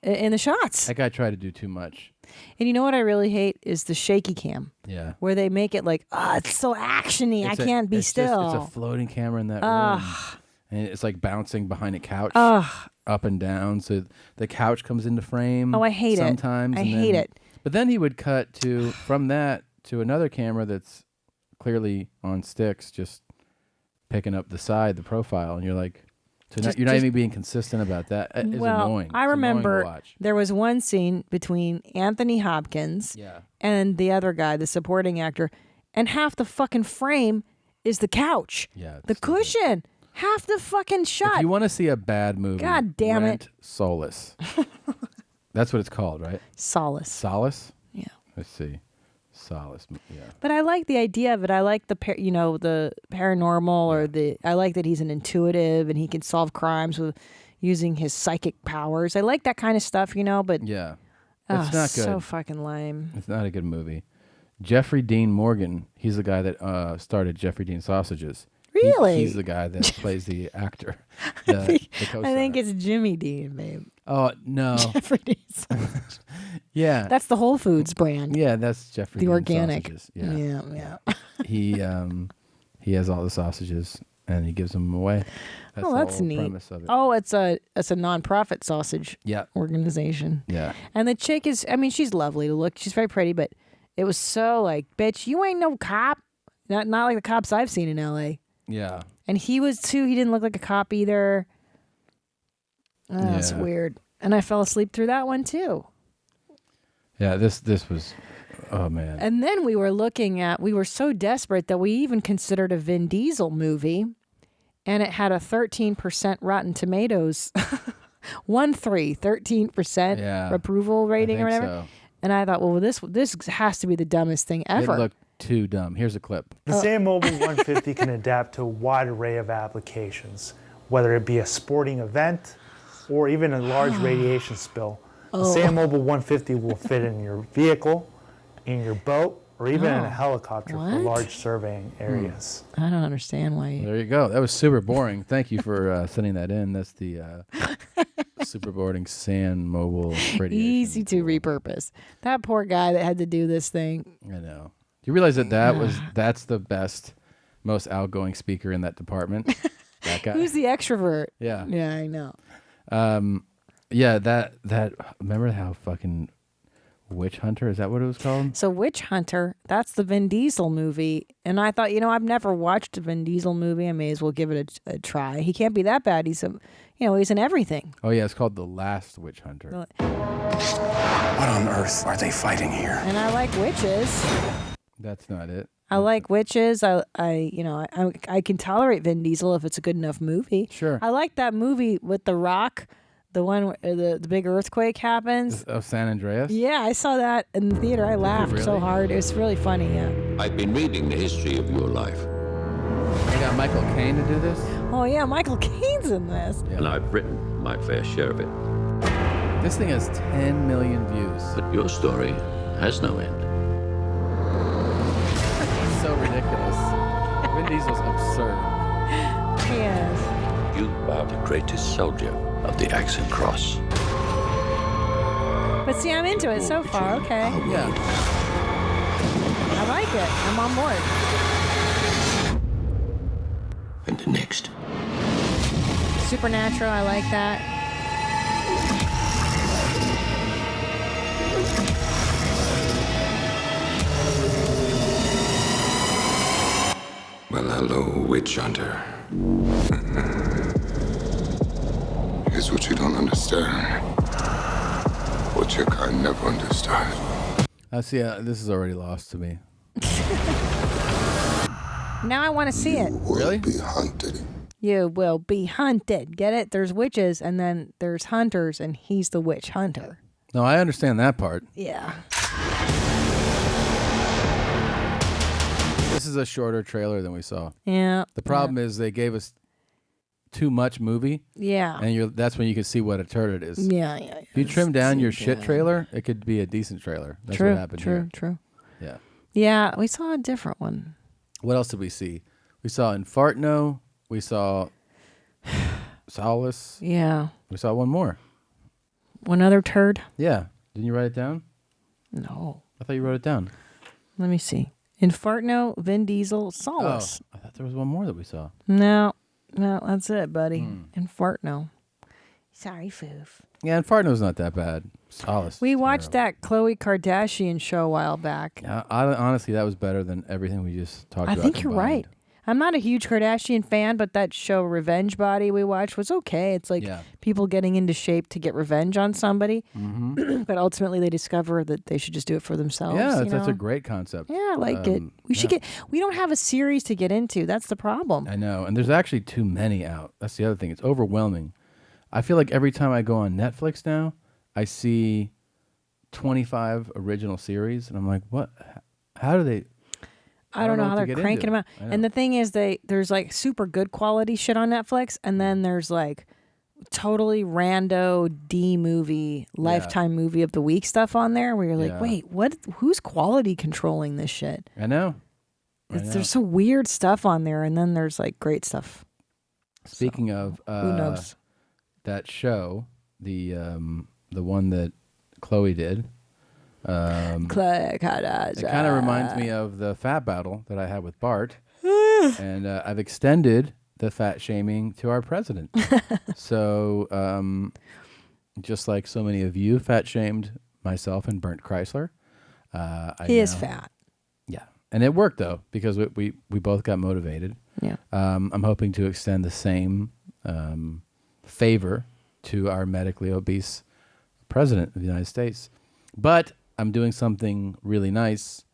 in the shots. That guy tried to do too much. And you know what I really hate is the shaky cam. Yeah. Where they make it like, it's so actiony. I can't be still. It's a floating camera in that room. And it's like bouncing behind a couch up and down. So the couch comes into frame. Oh, I hate sometimes. I hate it. But then he would cut from that to another camera that's clearly on sticks, just picking up the profile. And you're like, you're not even being consistent about that. It's annoying. I remember there was one scene between Anthony Hopkins and the other guy, the supporting actor, and half the fucking frame is the couch. Yeah. The cushion. Half the fucking shot. If you want to see a bad movie, God damn rent Solace. That's what it's called, right? Solace. Solace? Yeah. Let's see. Solace. Yeah. But I like the idea of it. I like the paranormal, or I like that he's an intuitive and he can solve crimes with using his psychic powers. I like that kind of stuff, but yeah. It's not good. So fucking lame. It's not a good movie. Jeffrey Dean Morgan, he's the guy that started Jeffrey Dean Sausages. Really? He's the guy that plays the actor. I think it's Jimmy Dean, babe. Oh, no. Jeffrey Dean Sausages. Yeah. That's the Whole Foods brand. Yeah, that's Jeffrey the Dean organic. Sausages. Yeah. He has all the sausages. and he gives them away. That's Oh, the that's whole neat. premise of it. Oh, it's a nonprofit sausage organization. Yeah. And the chick is, I mean, she's lovely to look. She's very pretty, but it was so like, bitch, you ain't no cop. Not like the cops I've seen in L.A. Yeah. And he was too. He didn't look like a cop either. That's weird. And I fell asleep through that one too. Yeah, this was, oh man. And then we were so desperate that we even considered a Vin Diesel movie, and it had a 13% Rotten Tomatoes, 13% approval rating or whatever. So. And I thought, well, this has to be the dumbest thing ever. It looked too dumb. Here's a clip. The SAM Mobile 150 can adapt to a wide array of applications, whether it be a sporting event or even a large radiation spill. The SAM Mobile 150 will fit in your vehicle, in your boat, or even in a helicopter for large surveying areas. I don't understand why. There you go. That was super boring. Thank you for sending that in. That's the super boring SAM Mobile radiation. Easy to repurpose. That poor guy that had to do this thing. I know. Do you realize that's the best, most outgoing speaker in that department? That guy. Who's the extrovert? Yeah. Yeah, I know. Yeah, that remember how fucking Witch Hunter, is that what it was called? So Witch Hunter, that's the Vin Diesel movie. And I thought, I've never watched a Vin Diesel movie. I may as well give it a try. He can't be that bad. He's he's in everything. Oh yeah, it's called The Last Witch Hunter. What on earth are they fighting here? And I like witches. That's not it. I like witches. I can tolerate Vin Diesel if it's a good enough movie. Sure. I like that movie with The Rock, the one where the big earthquake happens. Of San Andreas? Yeah, I saw that in the theater. I laughed so Really? hard. It was really funny, yeah. I've been reading the history of your life. They got Michael Caine to do this? Oh, yeah, Michael Caine's in this. And I've written my fair share of it. This thing has 10 million views. But your story has no end. So ridiculous. Vin Diesel's absurd. Yes. You are the greatest soldier of the Axe and Cross. But see, I'm into it so far. Okay. Yeah. I like it. I'm on board. And the next. Supernatural, I like that. Well, hello, Witch Hunter. Here's what you don't understand. What your kind never understood. I see. This is already lost to me. Now I want to see it. Really? Be hunted. You will be hunted. Get it? There's witches, and then there's hunters, and he's the witch hunter. No, I understand that part. Yeah. This is a shorter trailer than we saw. Yeah. The problem is they gave us too much movie. Yeah. And that's when you can see what a turd it is. Yeah. If you trim down your shit trailer, it could be a decent trailer. That's True, what happened here. True. Yeah. Yeah, we saw a different one. What else did we see? We saw Infartno. We saw Solace. Yeah. We saw one more. One other turd? Yeah. Didn't you write it down? No. I thought you wrote it down. Let me see. Infartno, Vin Diesel, Solace. Oh, I thought there was one more that we saw. No, that's it, buddy. Infartno. Sorry, Foof. Yeah, Infartno's not that bad. Solace. We watched that Khloe Kardashian show a while back. Honestly, that was better than everything we just talked about. I think you're right. I'm not a huge Kardashian fan, but that show Revenge Body we watched was okay. It's like people getting into shape to get revenge on somebody, but ultimately they discover that they should just do it for themselves. Yeah, that's a great concept. Yeah, I like it. We don't have a series to get into. That's the problem. I know, and there's actually too many out. That's the other thing. It's overwhelming. I feel like every time I go on Netflix now, I see 25 original series, and I'm like, what? How do they? I don't know how they're cranking them out. And the thing is, there's like super good quality shit on Netflix, and then there's like totally rando D movie, Lifetime movie of the week stuff on there, where you're like, wait, what? Who's quality controlling this shit? I know. There's some weird stuff on there, and then there's like great stuff. Speaking of, who knows? That show, the one that Chloe did. It kind of reminds me of the fat battle that I had with Bart, and I've extended the fat shaming to our president. So, just like so many of you fat shamed myself and Bernd Chrysler. He is fat. Yeah. And it worked, though, because we both got motivated. Yeah. I'm hoping to extend the same favor to our medically obese president of the United States. But I'm doing something really nice.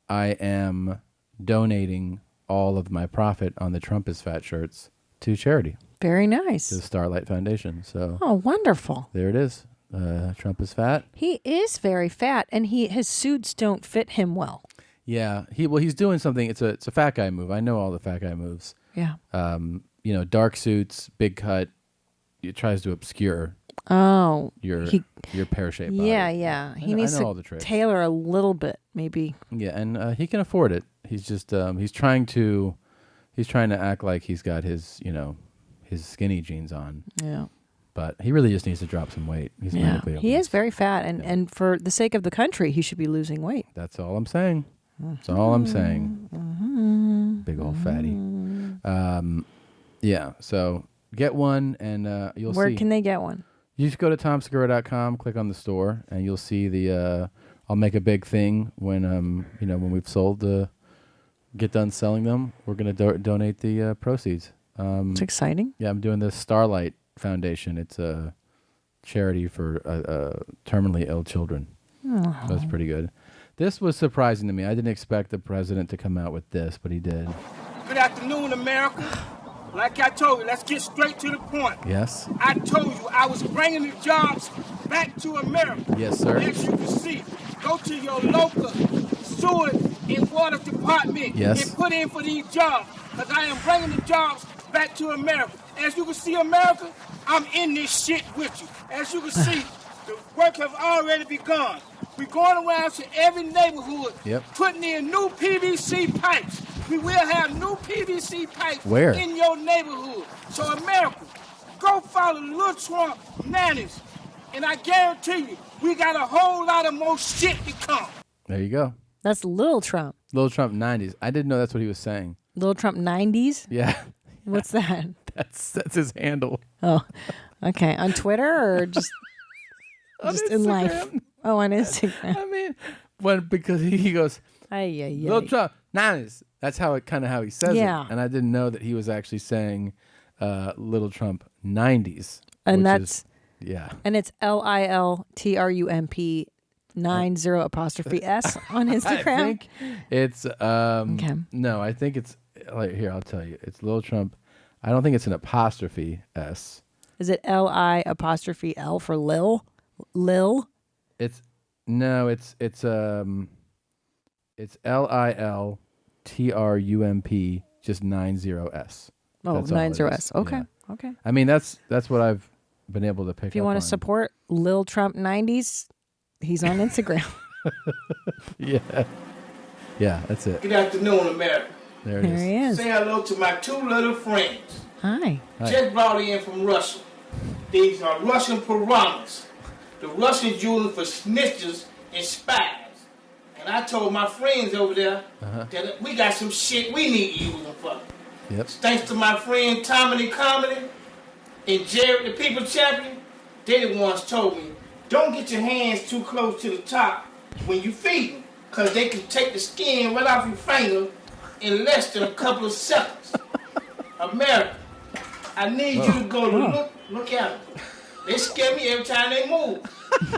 I am donating all of my profit on the Trump is Fat shirts to charity. Very nice. To the Starlight Foundation. So. Oh, wonderful. There it is. Trump is fat. He is very fat, and his suits don't fit him well. Yeah, he's doing something. It's a fat guy move. I know all the fat guy moves. Yeah. Dark suits, big cut. It tries to obscure. Your pear-shaped body. Yeah. He needs I know all to the tricks. tailor a little bit, maybe. Yeah, and he can afford it. He's just he's trying to act like he's got his his skinny jeans on. Yeah. But he really just needs to drop some weight. He's medically obese. He is very fat, and for the sake of the country, he should be losing weight. That's all I'm saying. That's all I'm saying. Big old fatty. Yeah, so get one, and you'll see. Where can they get one? You just go to tomsegura.com, click on the store, and you'll see the. I'll make a big thing when when we've sold get done selling them. We're gonna donate the proceeds. It's exciting. Yeah, I'm doing the Starlight Foundation. It's a charity for terminally ill children. Oh. So that's pretty good. This was surprising to me. I didn't expect the president to come out with this, but he did. Good afternoon, America. Like I told you, let's get straight to the point. Yes. I told you I was bringing the jobs back to America. Yes, sir. As you can see, go to your local sewer and water department and put in for these jobs, because I am bringing the jobs back to America. As you can see, America, I'm in this shit with you. As you can see, the work have already begun. We're going around to every neighborhood, putting in new PVC pipes. We will have new PVC pipes in your neighborhood. So America, go follow Lil Trump nannies, and I guarantee you, we got a whole lot of more shit to come. There you go. That's Lil Trump. Lil Trump 90s. I didn't know that's what he was saying. Lil Trump 90s? Yeah. What's that? That's his handle. Oh, okay. On Twitter or just in life? Oh, on Instagram. I mean, because he goes, Lil Trump 90s. That's how he says it. And I didn't know that he was actually saying Little Trump 90s. And that's and it's LILTRUMP 90'S on Instagram. I think it's no, I think it's here, I'll tell you. It's Lil Trump. I don't think it's an apostrophe S. Is it LI''L for Lil? Lil? It's LILTRUMP just 90S. Oh, 90S. Okay. Yeah. Okay. I mean, that's what I've been able to pick up on. If you want to support Lil Trump 90s, he's on Instagram. Yeah, that's it. Good afternoon, America. There he is. Say hello to my two little friends. Hi. Just brought in from Russia. These are Russian piranhas. The Russians use them for snitches and spies. And I told my friends over there that we got some shit we need to use them for. Yep. Thanks to my friend Tommy Comedy and Jared the People Champion, they the ones told me, don't get your hands too close to the top when you feed them, because they can take the skin right off your finger in less than a couple of seconds. America, I need you to go to look at them. They scare me every time they move.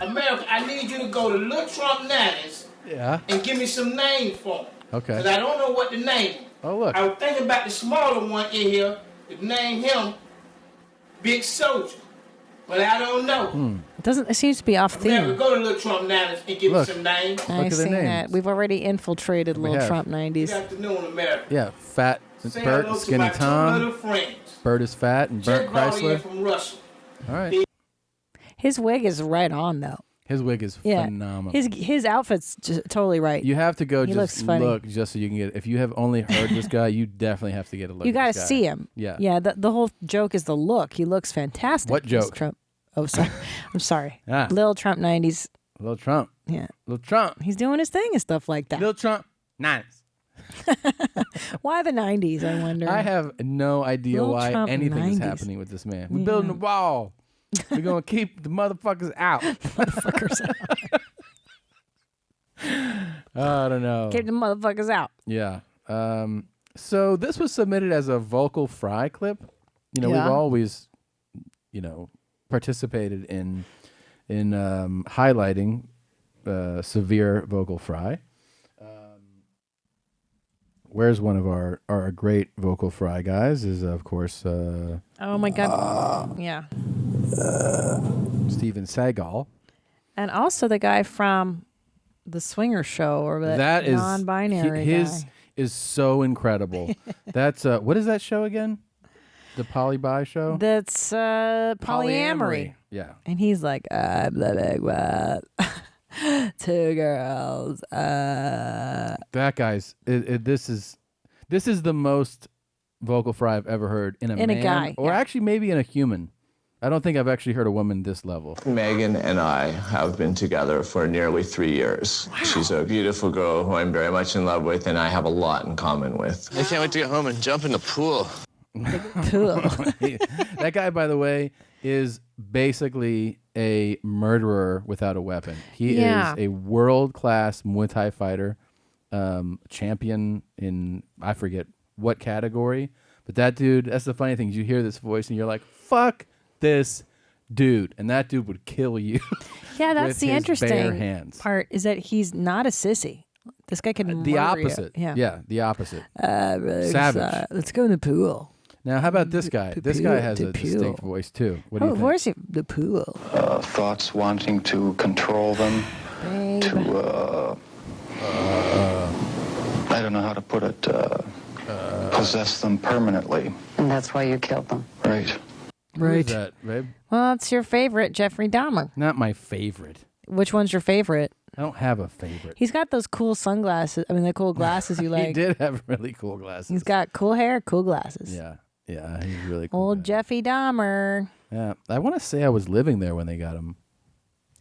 America, I need you to go to Lil Trump Nannies and give me some names for them. Okay. Because I don't know what to name. Oh, look. I was thinking about the smaller one in here to name him Big Soldier. But I don't know. It seems to be off theme. America, go to Lil Trump Nannies and give me some names. I've seen that. We've already infiltrated Lil Trump 90s. Good afternoon, America. Yeah, fat Say Bert, hello to Skinny my Tom. two little friends. Bert is fat and Bert Just brought in Chrysler. from Russia. All right. His wig is right on, though. His wig is phenomenal. His outfit's just totally right. You have to go He looks just funny. look just so you can get. If you have only heard this guy, you definitely have to get a look. You got to see him. Yeah. Yeah. The whole joke is the look. He looks fantastic. What joke? Trump. Oh, sorry. I'm sorry. Ah. Lil Trump 90s. Lil Trump. Yeah. Lil Trump. He's doing his thing and stuff like that. Lil Trump 90s. Why the 90s, I wonder? I have no idea Little why Trump anything is 90s. happening with this man. We're building a wall. We're going to keep the motherfuckers out. Motherfuckers out. I don't know. Keep the motherfuckers out. Yeah. So this was submitted as a vocal fry clip. You know, Yeah. we've always, participated in highlighting severe vocal fry. Where's one of our great vocal fry guys is, of course, Oh my God. Yeah. Steven Seagal. And also the guy from the Swinger Show, or That is non-binary his guy. is so incredible. That's what is that show again? The Poly-Bi show? That's polyamory. Yeah. And he's like, I'm living with 2 girls. That guy's this is the most vocal fry I've ever heard in a In a man, guy, or yeah. actually maybe in a human. I don't think I've actually heard a woman this level. Megan and I have been together for nearly 3 years. Wow. She's a beautiful girl who I'm very much in love with, and I have a lot in common with. I can't wait to get home and jump in the pool. That guy, by the way, is basically a murderer without a weapon. He Yeah. is a world-class Muay Thai fighter, champion in, I forget what category. But that dude, that's the funny thing. You hear this voice and you're like, fuck this dude. And that dude would kill you. Yeah, that's with the his interesting bare hands. part, is that he's not a sissy. This guy can The murder you. opposite. Yeah. The opposite. Really Savage. excited. Let's go in the pool. Now, how about this guy? This guy has a distinct voice, too. What do you Oh, think? where's he? The pool. Thoughts wanting to control them, Babe. to, I don't know how to put it, possess them permanently. And that's why you killed them. Right. Who is that, babe? Well, it's your favorite, Jeffrey Dahmer. Not my favorite. Which one's your favorite? I don't have a favorite. He's got those cool sunglasses. I mean, the cool glasses you like. He did have really cool glasses. He's got cool hair, cool glasses. Yeah, he's really cool. Old Jeffy Dahmer. Yeah, I want to say I was living there when they got him.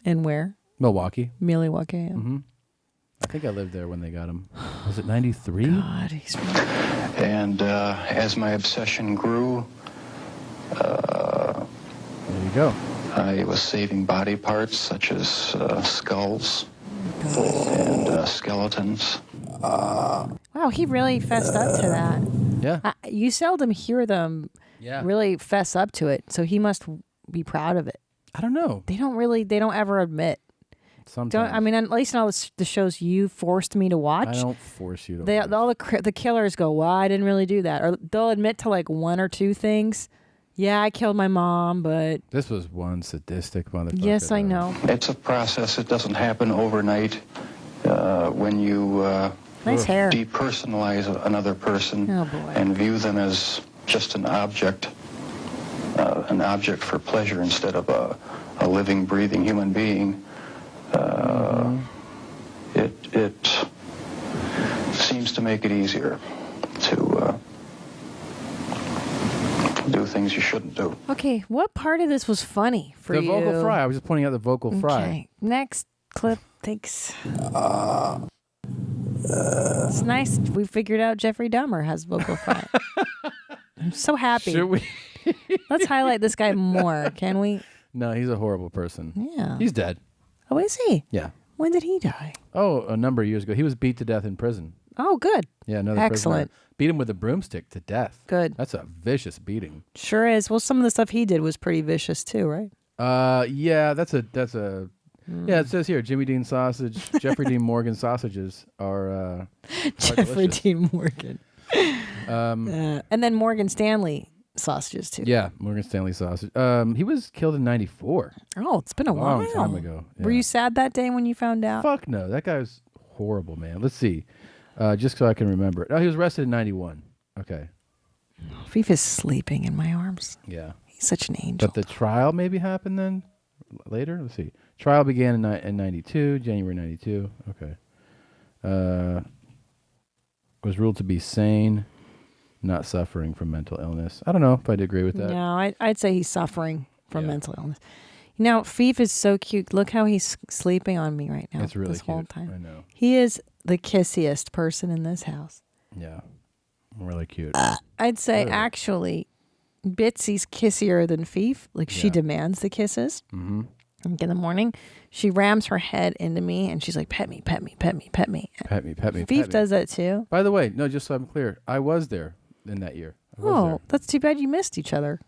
And where? Milwaukee. Milwaukee. Yeah. Mm-hmm. I think I lived there when they got him. Was it 93? God, he's And as my obsession grew, there you go. I was saving body parts such as skulls and skeletons. Wow, he really fessed up to that. Yeah. You seldom hear them really fess up to it, so he must be proud of it. I don't know. They don't ever admit. Sometimes. I mean, at least in all the shows you forced me to watch. I don't force you to They, watch. all the killers go, well, I didn't really do that. Or they'll admit to like 1 or 2 things. Yeah, I killed my mom, but... This was one sadistic motherfucker. Yes, I know. It's a process. It doesn't happen overnight. When you Nice hair. depersonalize another person Oh, boy. and view them as just an object for pleasure instead of a living, breathing human being, it seems to make it easier to do things you shouldn't do. Okay, what part of this was funny for The you? vocal fry. I was just pointing out the vocal fry. Okay, next clip. Thanks. It's nice. We figured out Jeffrey Dahmer has vocal fry. I'm so happy. Should we? Let's highlight this guy more, can we? No, he's a horrible person. Yeah. He's dead. Oh, is he? Yeah. When did he die? Oh, a number of years ago. He was beat to death in prison. Oh, good. Yeah, another Excellent. prisoner. Beat him with a broomstick to death. Good. That's a vicious beating. Sure is. Well, some of the stuff he did was pretty vicious too, right? Yeah, that's a yeah, it says here Jimmy Dean sausage, Jeffrey Dean Morgan sausages are Jeffrey delicious. Dean Morgan. And then Morgan Stanley sausages too. Yeah, Morgan Stanley sausage. He was killed in 94. Oh, it's been a Long while. time ago. Were you sad that day when you found out? Fuck no, that guy was horrible, man. Let's see, just so I can remember it. Oh, he was arrested in 91. Okay. Fifa's sleeping in my arms. Yeah. He's such an angel. But the trial maybe happened then later. Let's see. Trial began in 92, January 92. Okay. Was ruled to be sane, not suffering from mental illness. I don't know if I'd agree with that. No, I'd say he's suffering from mental illness. Now, Fifa is so cute. Look how he's sleeping on me right now. It's really this whole cute. time. I know. He is the kissiest person in this house. Yeah. Really cute. I'd say actually, Bitsy's kissier than Fief. Like she Yeah. demands the kisses. Mm-hmm. Like in the morning, she rams her head into me and she's like, pet me, pet me, pet me, pet me. Pet me, pet me. Fief pet me. does that too. By the way, no, just so I'm clear, I was there in that year. I was there. That's too bad you missed each other.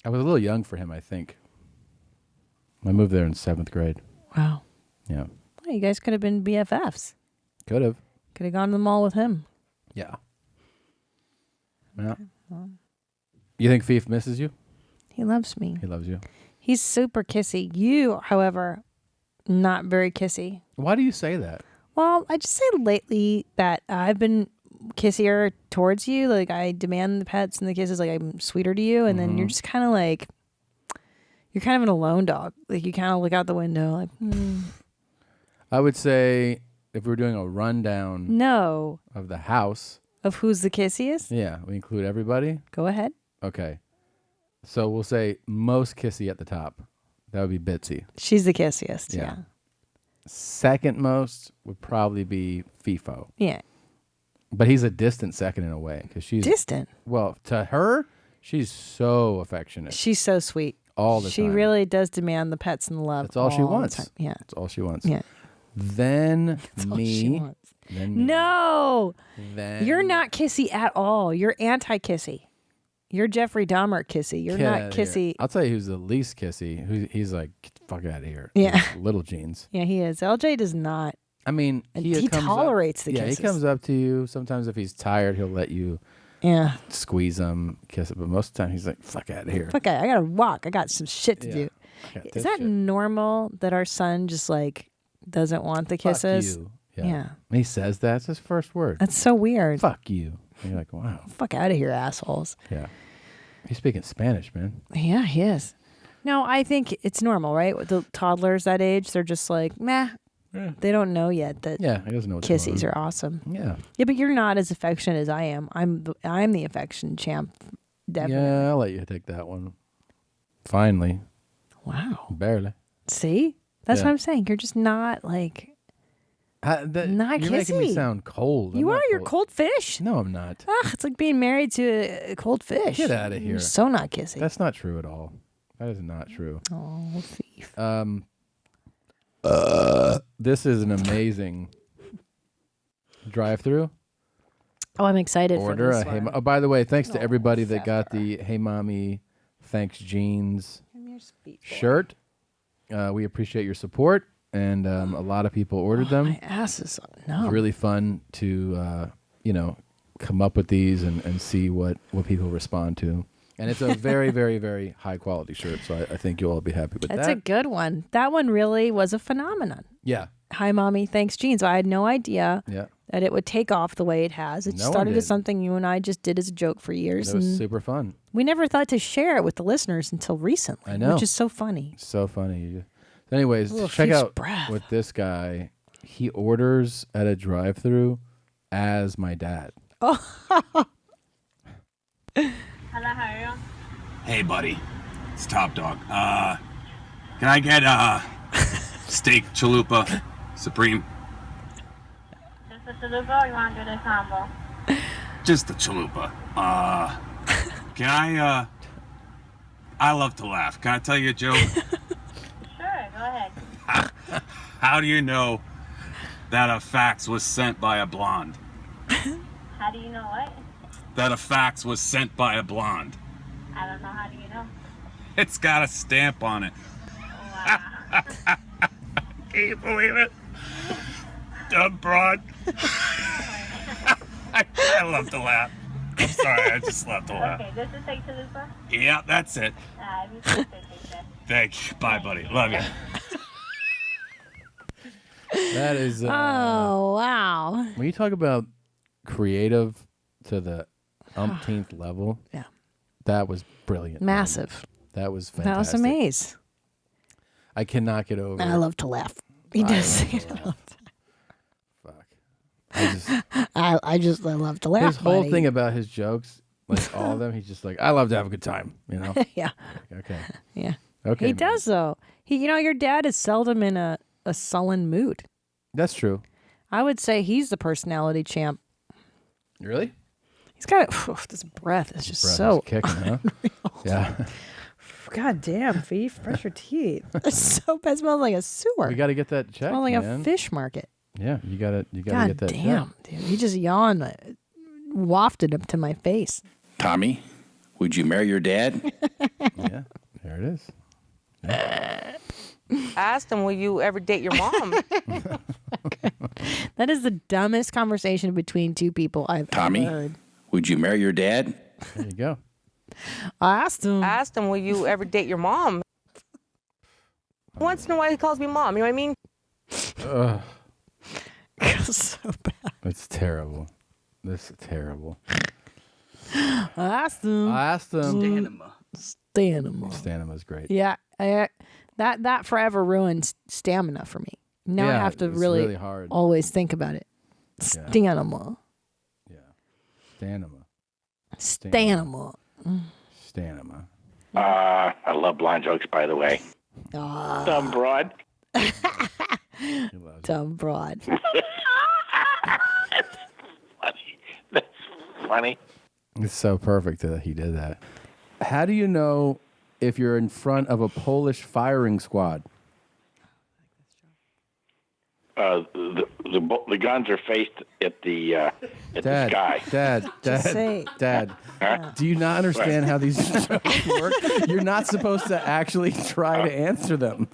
I was a little young for him, I think. I moved there in 7th grade. Wow. Yeah. Well, you guys could have been BFFs. Could have. Could have gone to the mall with him. Yeah. Yeah. You think Fief misses you? He loves me. He loves you. He's super kissy. You, however, not very kissy. Why do you say that? Well, I just say lately that I've been kissier towards you. Like I demand the pets and the kisses. Like I'm sweeter to you, and then you're just kind of like, you're kind of an alone dog. Like you kind of look out the window, like. I would say if we were doing a rundown. No. Of the house. Of who's the kissiest? Yeah, we include everybody. Go ahead. Okay. So we'll say most kissy at the top. That would be Bitsy. She's the kissiest. Yeah. Second most would probably be FIFO. Yeah. But he's a distant second in a way because she's distant. Well, to her, she's so affectionate. She's so sweet. All the time. She really does demand the pets and love. That's all she the wants. time. Yeah. That's all she wants. Yeah. Then That's all me. she wants. Then me. No. Then You're not kissy at all. You're anti-kissy. You're Jeffrey Dahmer kissy. You're Get not outta here. kissy. I'll tell you who's the least kissy. He's like, get the fuck out of here. Yeah. He's Little jeans. Yeah, he is. LJ does not. I mean, And he he comes tolerates up, the Yeah, kisses. he comes up to you. Sometimes if he's tired, he'll let you squeeze him, kiss him. But most of the time, he's like, fuck out of here. Okay, I gotta walk. I got some shit to Yeah. do. I got Is this that shit. normal that our son just like doesn't want the Fuck kisses? you. Yeah. And he says that. It's his first word. That's so weird. Fuck you. And you're like, wow. Fuck out of here, assholes. Yeah. He's speaking Spanish, man. Yeah, he is. No, I think it's normal, right? With the toddlers that age, they're just like, meh. Yeah. They don't know yet that Yeah, he doesn't know what's kissies going are on. awesome. Yeah. Yeah, but you're not as affectionate as I am. I'm the affection champ. Definitely. Yeah, I'll let you take that one. Finally. Wow. Barely. See? That's Yeah. what I'm saying. You're just not like not You're making me kissy. sound cold. You I'm are. not You're cold fish. No, I'm not. Ugh, it's like being married to a cold fish. Get out of here. You're so not kissy. That's not true at all. That is not true. Oh, thief. This is an amazing drive-through. Oh, I'm excited Order for this a Hey one. by the way, thanks to everybody that got the Hey Mommy Thanks Jeans shirt. We appreciate your support, and a lot of people ordered them. My ass is no. It's really fun to come up with these and see what people respond to. And it's a very, very, very high quality shirt, so I think you'll all be happy with That's that. a good one. That one really was a phenomenon. Yeah. Hi, Mommy. Thanks, jeans. I had no idea Yeah. that it would take off the way it has. It No one started as did. something you and I just did as a joke for years. It was and super fun. we never thought to share it with the listeners until recently. I know. Which is so funny. So funny. Anyways, Little check fish out breath. with this guy. He orders at a drive-through as my dad. Oh. Hello, how are you? Hey, buddy. It's Top Dog. Can I get steak chalupa supreme? Just a chalupa or you want to do the combo? Just the chalupa. Can I love to laugh. Can I tell you a joke? Sure, go ahead. How do you know that a fax was sent by a blonde? How do you know what? That a fax was sent by a blonde. I don't know. How do you know? It's got a stamp on it. Can you believe it? Dumb broad. I love to laugh. I'm sorry, I just love to laugh. Okay, this is steak chalupa? Yeah, that's it. You can take that. Thank you. Bye, buddy. Love you. That is. Oh, wow. When you talk about creative to the umpteenth level, yeah, that was brilliant. Massive. That was fantastic. That was amazing. I cannot get over. I love to laugh. He does say it all the time. I love to laugh. His whole buddy. thing about his jokes, like all of them, he's just like, I love to have a good time, you know? Yeah. Okay. Yeah. Okay. He man. does though. Your dad is seldom in a sullen mood. That's true. I would say he's the personality champ. Really? He's got this breath is just so is kicking, huh? Yeah. God damn, Fief, brush your teeth. It's so bad. It smells like a sewer. We got to get that checked, Smells like man. a fish market. Yeah, you got to God get that damn, checked. dude. He just yawned, wafted up to my face. Tommy, would you marry your dad? Yeah, there it is. I asked him, will you ever date your mom? That is the dumbest conversation between two people I've Tommy, ever heard. would you marry your dad? There you go. I asked him, will you ever date your mom? Once in a while he calls me mom, you know what I mean? Ugh. So bad. It's terrible. This is terrible. I asked him. Stanima. Stanima. is great. Yeah, that forever ruined stamina for me. Now I Yeah, have to it's really, really hard. always think about it. Stanima. Stanima. I love blonde jokes, by the way. Dumb broad. Dumb broad. That's funny. It's so perfect that he did that. How do you know if you're in front of a Polish firing squad? The guns are faced at the sky. Dad. Huh? Do you not understand how these jokes work? You're not supposed to actually try to answer them.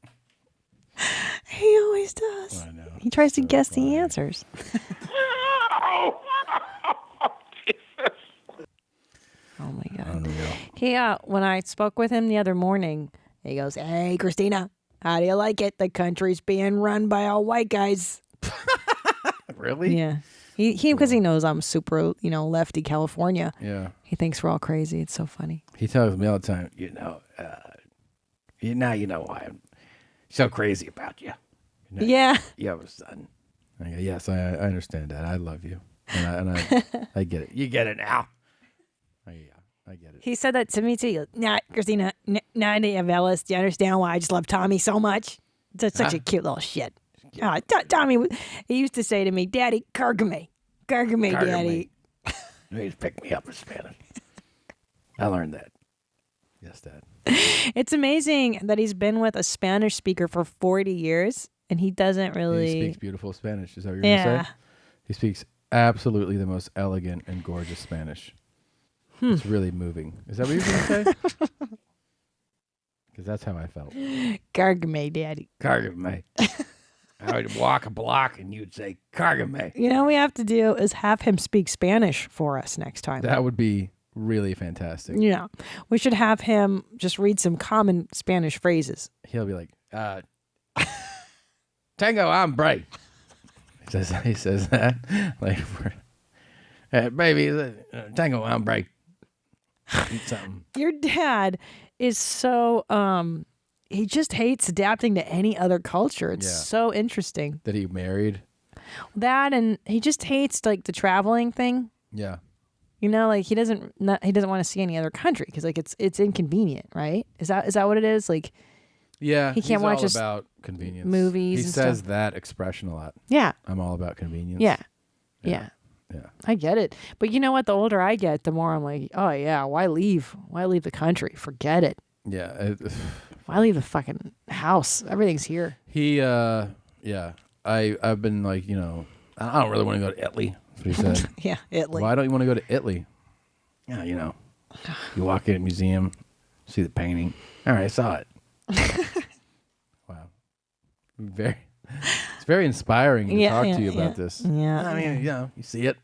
He always does. I know. He tries to guess the answers. Oh my God. Unreal. He when I spoke with him the other morning, he goes, "Hey, Christina, how do you like it? The country's being run by all white guys." Really? Yeah. He because he knows I'm super, lefty California. Yeah. He thinks we're all crazy. It's so funny. He tells me all the time, you know why I'm so crazy about you. Yeah. You have a son. I go, yes, I understand that. I love you. And I get it. You get it now. I get it. He said that to me too. He goes, "Nah, Christina, nah, do you understand why I just love Tommy so much? It's such a cute little shit." Tommy, he used to say to me, "Daddy, cargame, Daddy." You need to pick me up in Spanish. I learned that. Yes, Dad. It's amazing that he's been with a Spanish speaker for 40 years, and he doesn't really... He speaks beautiful Spanish. Is that what you're going to say? He speaks absolutely the most elegant and gorgeous Spanish. It's really moving. Is that what you're going to say? Because that's how I felt. Cargame, Daddy. Cargame. I would walk a block and you'd say, Cargame. You know what we have to do is have him speak Spanish for us next time. That would be really fantastic. Yeah. We should have him just read some common Spanish phrases. He'll be like, Tango hombre. He says that. Like, baby, tango hombre. Eat something. Your dad is so, he just hates adapting to any other culture. It's so interesting. That he married? That, and he just hates like the traveling thing. Yeah. Like he doesn't want to see any other country because like it's inconvenient, right? Is that what it is? Like, yeah, he can't watch all about convenience. Movies. He and says stuff. that expression a lot. Yeah, I'm all about convenience. Yeah. Yeah. I get it, but you know what? The older I get, the more I'm like, oh yeah, why leave? Why leave the country? Forget it. Yeah. Why leave the fucking house? Everything's here. I've been like, I don't really want to go to Italy. That's what he said. Yeah, Italy. Why don't you want to go to Italy? Yeah, you walk in a museum, see the painting. All right, I saw it. Wow. It's very inspiring to talk to you about this. Yeah. I mean, you see it.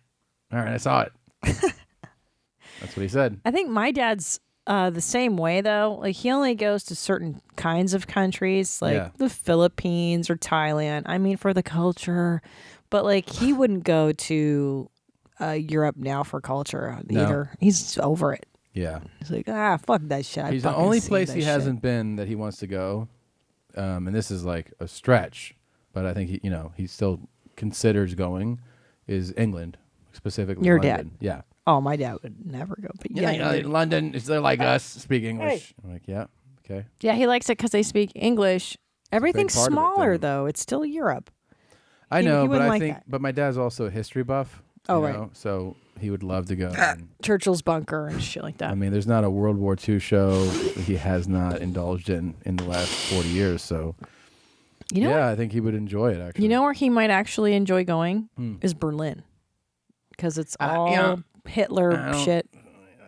All right, I saw it. That's what he said. I think my dad's the same way though. Like he only goes to certain kinds of countries, like the Philippines or Thailand. I mean, for the culture, but like he wouldn't go to Europe now for culture either. No. He's over it. Yeah. He's like, fuck that shit. He's the only place he hasn't been that he wants to go, and this is like a stretch, but I think he still considers going, is England, specifically Your London. dad? Yeah. Oh, my dad would never go. But London, they're like us, speak English. I'm like, yeah, okay. Yeah, he likes it because they speak English. Everything's smaller though. It's still Europe. I know, but I like think, that. but my dad's also a history buff. Oh, you right. know? So he would love to go. Churchill's bunker and shit like that. I mean, there's not a World War II show that he has not indulged in the last 40 years. So, I think he would enjoy it, actually. You know where he might actually enjoy going? Is Berlin. Because it's all Hitler shit.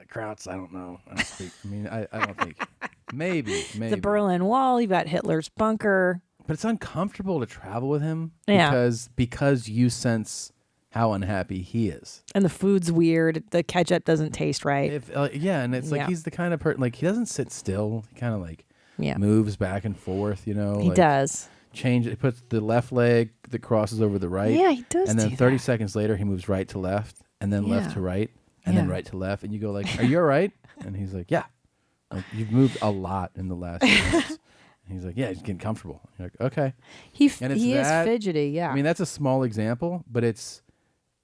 Krauts, I don't know. I don't speak. I mean, I don't think. Maybe. The Berlin Wall, you've got Hitler's bunker. But it's uncomfortable to travel with him Yeah. because you sense how unhappy he is. And the food's weird. The ketchup doesn't taste right. And it's like he's the kind of person, like, he doesn't sit still. He kind of like moves back and forth, you know. He like, does. He puts the left leg that crosses over the right. Yeah, he does And then do 30 seconds later, he moves right to left, and then left to right, and then right to left. And you go like, are you all right? And he's like, yeah. Like, you've moved a lot in the last few months. And he's like, yeah, he's getting comfortable. You're like, okay. He is fidgety, yeah. I mean, that's a small example, but it's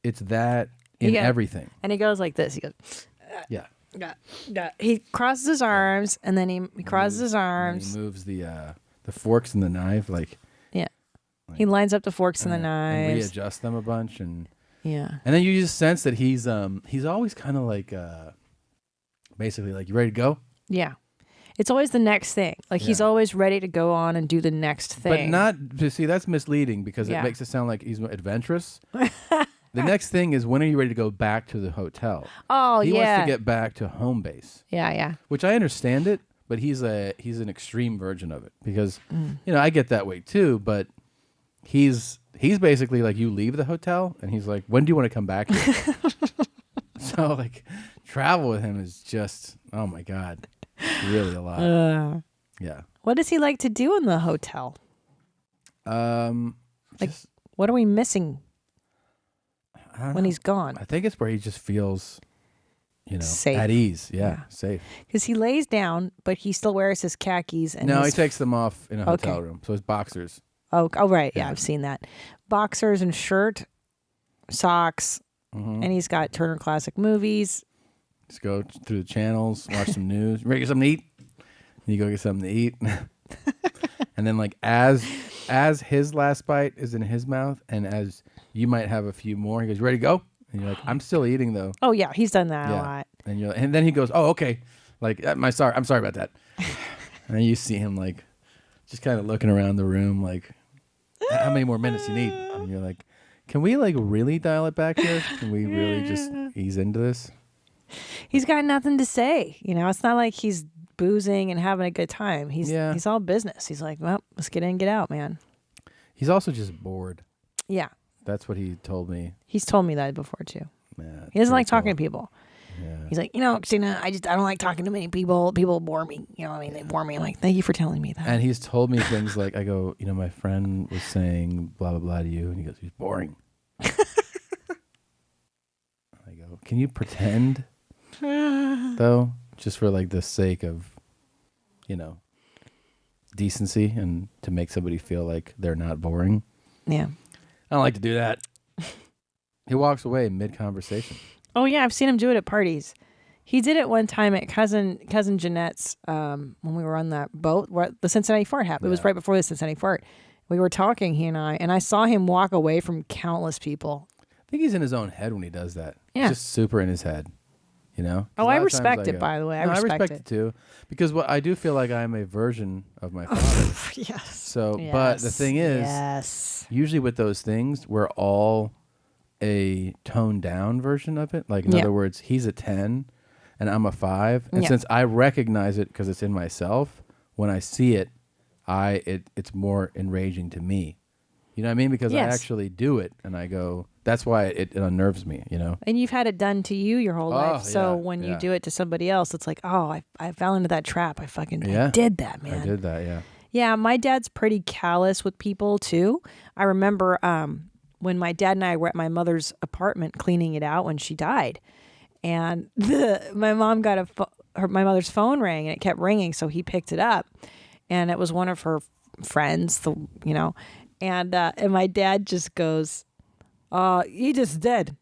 that in everything. And he goes like this. He goes, yeah. He crosses his arms, and then he crosses his arms. He moves the forks and the knife, like. Yeah. He lines up the forks and the knives. And readjust them a bunch, and. Yeah. And then you just sense that he's always kind of like, basically like, you ready to go? Yeah. It's always the next thing. Like he's always ready to go on and do the next thing. But that's misleading because it makes it sound like he's adventurous. The next thing is, when are you ready to go back to the hotel? Oh, he wants to get back to home base. Yeah. Which I understand it, but he's an extreme version of it because I get that way too. But he's basically like, you leave the hotel and he's like, when do you want to come back here? So like, travel with him is just, oh my God, really a lot. Yeah. What does he like to do in the hotel? What are we missing when he's gone? I think it's where he just feels, safe. at ease. Yeah. Safe. Because he lays down, but he still wears his khakis. And he takes them off in a hotel room. So his boxers. Oh, right. Yeah, I've seen that. Boxers and shirt, socks, and he's got Turner Classic Movies. Just go through the channels, watch some news. Ready to get something to eat? You go get something to eat. And then like as his last bite is in his mouth, and as you might have a few more, he goes, ready to go? And you're like, I'm still eating though. Oh yeah, he's done that a lot. And then he goes, oh, okay. Like, I'm sorry about that. And then you see him like just kind of looking around the room like, how many more minutes you need? And you're like, can we like really dial it back here? Can we really just ease into this? He's got nothing to say. It's not like he's boozing and having a good time. He's all business. He's like, well, let's get in, get out, man. He's also just bored. Yeah. That's what he told me. He's told me that before too. Yeah, he doesn't like talking to people. Yeah. He's like, Christina, I don't like talking to many people. People bore me. They bore me. I'm like, thank you for telling me that. And he's told me things like, I go, my friend was saying blah, blah, blah to you. And he goes, he's boring. I go, can you pretend, though? Just for like the sake of, decency and to make somebody feel like they're not boring. Yeah. I don't like to do that. He walks away mid-conversation. Oh, yeah. I've seen him do it at parties. He did it one time at cousin Jeanette's when we were on that boat where the Cincinnati Fart happened. It was right before the Cincinnati Fart. We were talking, he and I saw him walk away from countless people. I think he's in his own head when he does that. Yeah. He's just super in his head, Oh, I respect it, by the way. I respect it too. Because I do feel like I'm a version of my father. Yes. So, but the thing is, usually with those things, we're all a toned down version of it. Like, in other words, he's a 10 and I'm a 5. And since I recognize it because it's in myself, when I see it, it's more enraging to me. You know what I mean? Because I actually do it and I go, that's why it unnerves me, And you've had it done to you your whole life. So when you do it to somebody else, it's like, oh, I fell into that trap. I fucking did that, man. I did that, yeah. Yeah, my dad's pretty callous with people too. I remember when my dad and I were at my mother's apartment cleaning it out when she died. And my mom got my mother's phone rang and it kept ringing. So he picked it up and it was one of her friends, and my dad just goes, he just dead.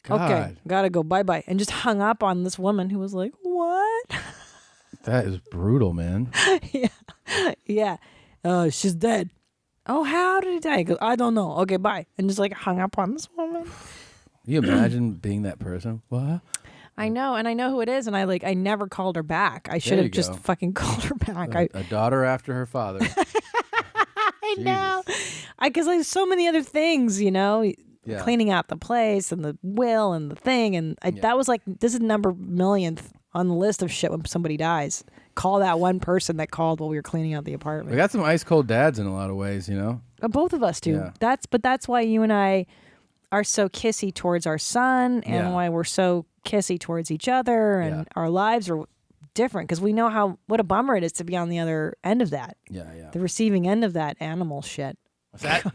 God. Okay, gotta go, bye-bye. And just hung up on this woman who was like, what? That is brutal, man. Yeah. She's dead. Oh, how did he die? He goes, I don't know. Okay, bye. And just like hung up on this woman. You imagine being that person? What? I know, and I know who it is, and I never called her back. I should have just fucking called her back. A daughter after her father. I know. Because there's so many other things, cleaning out the place and the will and the thing. And that was this is number millionth on the list of shit when somebody dies. Call that one person that called while we were cleaning out the apartment. We got some ice cold dads in a lot of ways, Both of us do. Yeah. That's why you and I are so kissy towards our son and why we're so kissy towards each other and our lives are different because we know what a bummer it is to be on the other end of that. Yeah. The receiving end of that animal shit. What's that? All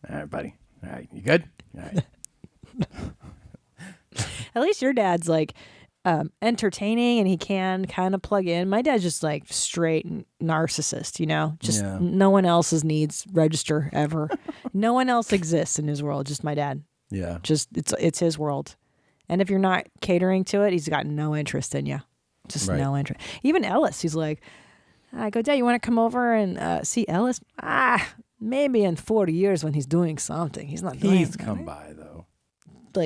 right, buddy. All right, you good? All right. At least your dad's entertaining and he can kind of plug in. My dad's just straight narcissist, just no one else's needs register ever. No one else exists in his world, just my dad. Yeah. Just it's his world. And if you're not catering to it, he's got no interest in you. Just no interest. Even Ellis, he's like, I go, Dad, you want to come over and see Ellis? Maybe in 40 years when he's doing something. He's not doing He's come by, though.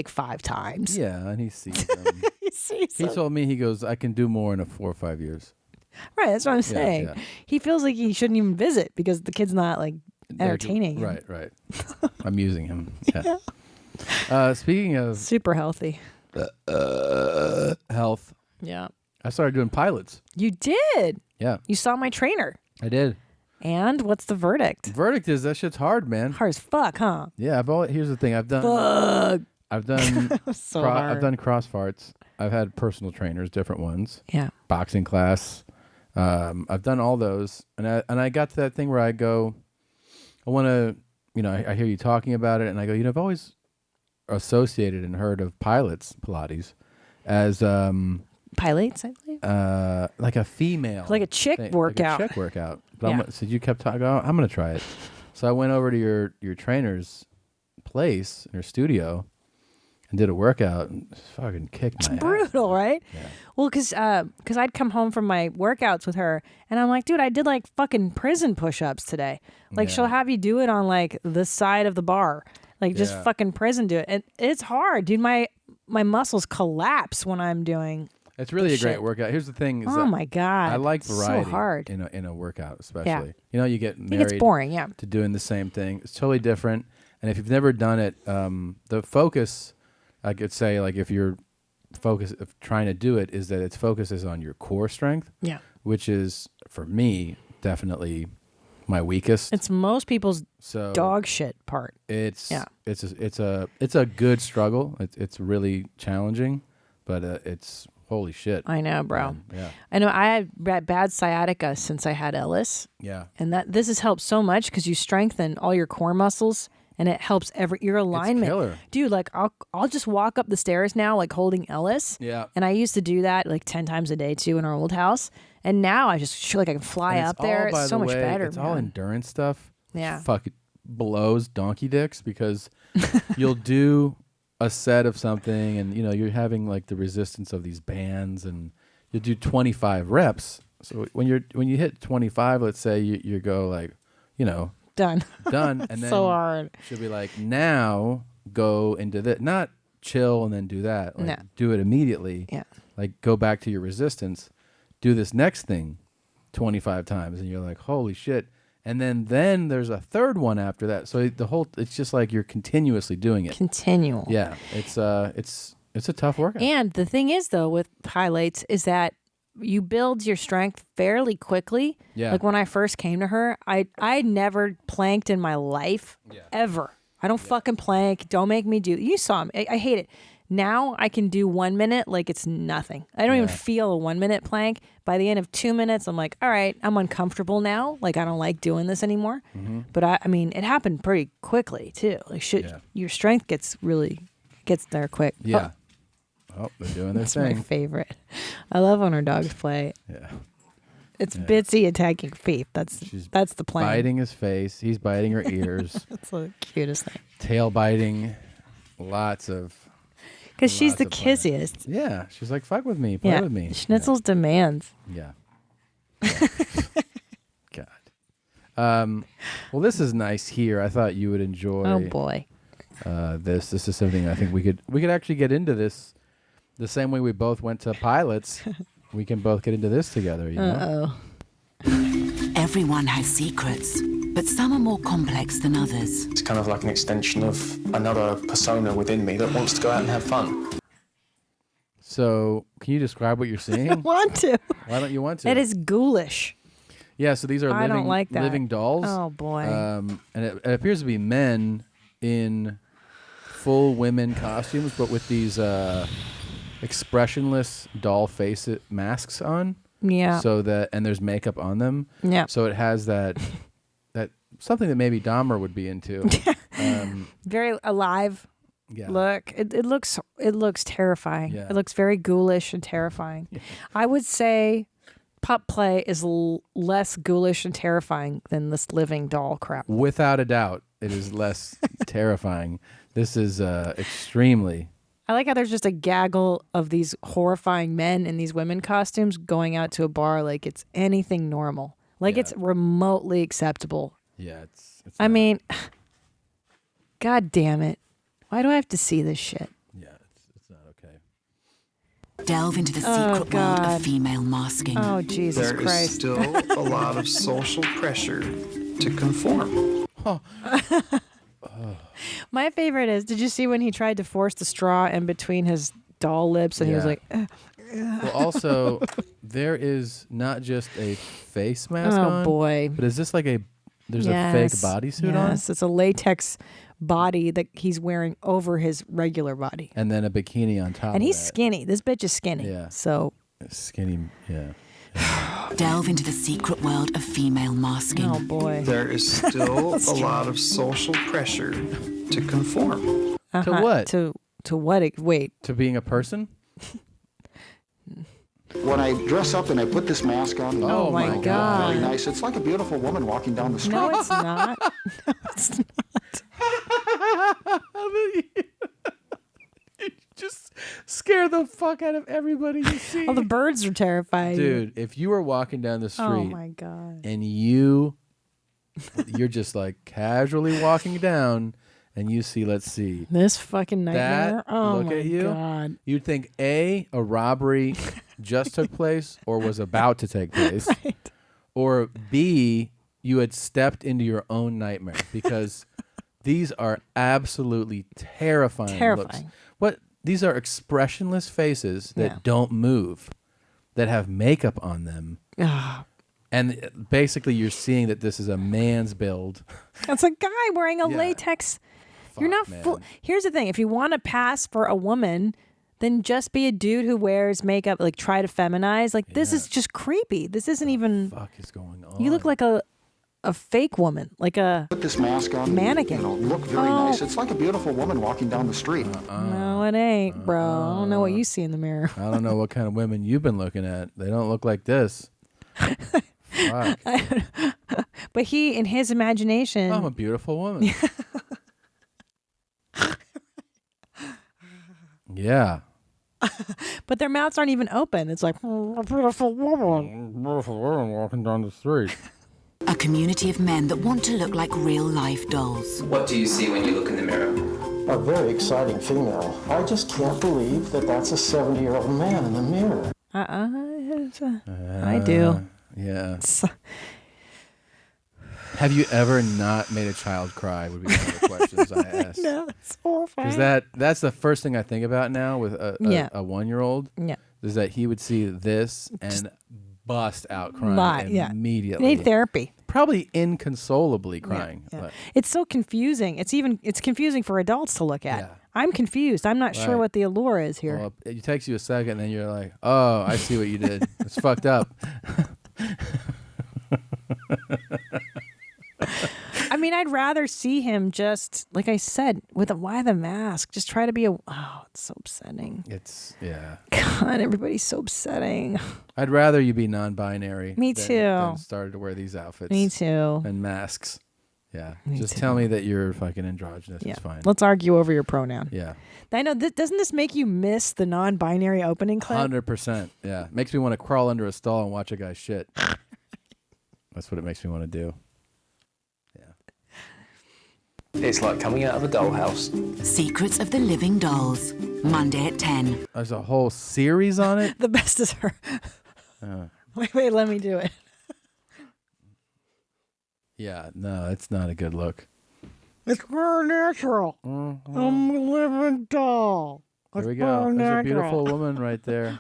5 times. Yeah, and he sees them. He told me, he goes, I can do more in 4 or 5 years. Right, that's what I'm saying. Yeah. He feels like he shouldn't even visit because the kid's not entertaining him. Right. Amusing him. Yeah. Speaking of super healthy health, yeah, I started doing pilots. You did? Yeah. You saw my trainer. I did. And what's the verdict? The verdict is that shit's hard, man. Hard as fuck, huh? Yeah. Here's the thing. I've done so hard. I've done cross farts. I've had personal trainers, different ones. Yeah. Boxing class. I've done all those, and I got to that thing where I go, I want to, I hear you talking about it, and I go, I've always associated and heard of Pilates as Pilates, I believe. Like a female, like a chick workout. Like a chick workout. But so you kept talking. I'm going to try it. So I went over to your trainer's place, her studio, and did a workout and fucking kicked my ass. Brutal, right? Yeah. Well, because I'd come home from my workouts with her, and I'm like, dude, I did fucking prison push-ups today. She'll have you do it on the side of the bar, just fucking prison do it, and it's hard, dude. My muscles collapse when I'm doing. It's really a great workout. Here's the thing: is oh my god, I like variety. So hard in a workout, especially. Yeah. You get married. It's boring, yeah. To doing the same thing, it's totally different. And if you've never done it, the focus, I could say, if you're focus of trying to do it, is that its focus is on your core strength. Yeah. Which is for me definitely my weakest. It's most people's dog shit part. It's a good struggle. It's really challenging, but it's. Holy shit. I know, bro. Yeah. I know I had bad sciatica since I had Ellis. Yeah. And this has helped so much because you strengthen all your core muscles and it helps your alignment. It's killer. Dude, I'll just walk up the stairs now holding Ellis. Yeah. And I used to do that 10 times a day too in our old house. And now I just feel like I can fly up there. It's so much better. It's all endurance stuff. Yeah. Fuck, it blows donkey dicks because you'll do a set of something and you're having the resistance of these bands and you do 25 reps. So when you hit 25, let's say you go done and then so hard. She'll be now go into that, not chill and then do that. No. Do it immediately. Yeah. Go back to your resistance, do this next thing 25 times and you're like, holy shit. And then there's a third one after that. So it's just you're continuously doing it. Continual. Yeah. It's a tough workout. And the thing is though with highlights is that you build your strength fairly quickly. Yeah. When I first came to her, I never planked in my life ever. I don't fucking plank. Don't make me do. You saw me. I hate it. Now I can do 1 minute like it's nothing. I don't even feel a 1 minute plank. By the end of 2 minutes, I'm like, all right, I'm uncomfortable now. I don't like doing this anymore. Mm-hmm. But I mean, it happened pretty quickly too. Your strength gets there quick. Yeah. Oh, they're doing their thing. That's my favorite. I love when our dogs play. Yeah. It's Bitsy attacking Fief. That's the plan. Biting his face. He's biting her ears. That's the cutest thing. Tail biting. Lots of. Because she's the kissiest. Yeah. She's like, fuck with me. Play with me. Schnitzel's demands. Yeah. God. Well, this is nice here. I thought you would enjoy. Oh, boy. This is something I think we could actually get into this the same way we both went to pilots. We can both get into this together. You know? Everyone has secrets, but some are more complex than others. It's kind of like an extension of another persona within me that wants to go out and have fun. So, can you describe what you're seeing? I want to. Why don't you want to? It is ghoulish. Yeah, so these are I don't like that. living dolls. Oh, boy. And it appears to be men in full women costumes, but with these expressionless doll face masks on. Yeah. So that, and there's makeup on them. Yeah. So it has that something that maybe Dahmer would be into. Very alive. Yeah. Look, it looks terrifying. Yeah. It looks very ghoulish and terrifying. I would say pup play is less ghoulish and terrifying than this living doll crap. Without a doubt, it is less terrifying. This is extremely. I like how there's just a gaggle of these horrifying men in these women costumes going out to a bar like it's anything normal. Like it's remotely acceptable. Yeah, it's I mean, God damn it. Why do I have to see this shit? Yeah, it's not okay. Delve into the secret world of female masking. Oh, Jesus There Christ. is still a lot of social pressure to conform. My favorite is, did you see when he tried to force the straw in between his doll lips and he was Yeah. like, Well, also, there is not just a face mask Oh, on. boy. But is this like there's a fake bodysuit on? Yes, it's a latex body that he's wearing over his regular body. And then a bikini on top And of he's that. skinny. This bitch is skinny. Yeah. So. Skinny, yeah. Delve into the secret world of female masking. Oh, boy. There is still a lot of social pressure to conform. To what? To what? Wait. To being a person? When I dress up and I put this mask on, Oh, my God. very nice. It's like a beautiful woman walking down the street. No, it's not. No, it's not. You just scare the fuck out of everybody you see. Oh, the birds are terrifying. Dude, if you were walking down the street Oh, my God. and you're just like casually walking down and you see, let's see. This fucking nightmare. That Oh, look my at you, God. you'd think a robbery just took place or was about to take place, or B, you had stepped into your own nightmare because these are absolutely terrifying. Terrifying. Looks. What? These are expressionless faces that Yeah. don't move, that have makeup on them. Ah. And basically, you're seeing that this is a man's build. It's a guy wearing a latex. You're not full. Here's the thing: if you want to pass for a woman, then just be a dude who wears makeup. Like try to feminize. Like this is just creepy. This isn't even. Fuck is going on? You look like a fake woman, like a Put this mask on. mannequin. Look very nice. It's like a beautiful woman walking down the street. No, it ain't, bro. I don't know what you see in the mirror. I don't know what kind of women you've been looking at. They don't look like this. Fuck. But he, in his imagination, I'm a beautiful woman. Yeah. But their mouths aren't even open. It's like a beautiful woman. Beautiful woman walking down the street. A community of men that want to look like real-life dolls. What do you see when you look in the mirror? A very exciting female. I just can't believe that that's a 70-year-old man in the mirror. I do. Yeah. Have you ever not made a child cry? Would be one of the questions I ask. No, it's horrifying. Because that's the first thing I think about now with a 1-year-old. Yeah. Is that he would see this and bust out crying immediately. Need therapy. Probably inconsolably crying. Yeah. But It's so confusing. It's confusing for adults to look at. I'm confused. I'm not sure Right. what the allure is here. well, it takes you a second, and then you're like, "Oh, I see what you did. It's fucked up." I mean, I'd rather see him just, like I said, why the mask? Just try to be it's so upsetting. Yeah. God, everybody's so upsetting. I'd rather you be non-binary. Me than- too. Than started to wear these outfits. Me too. And masks. Yeah. Me Just too. tell me that you're fucking androgynous. Yeah. It's fine. Let's argue over your pronoun. Yeah. I know. Doesn't this make you miss the non-binary opening clip? 100%. Yeah. Makes me want to crawl under a stall and watch a guy shit. That's what it makes me want to do. It's like coming out of a dollhouse. Secrets of the Living Dolls. Monday at 10. There's a whole series on it. The best is her. Wait, let me do it. Yeah, no, it's not a good look. It's very natural. Mm-hmm. I'm a living doll. There we It's go. very There's a natural. beautiful woman right there.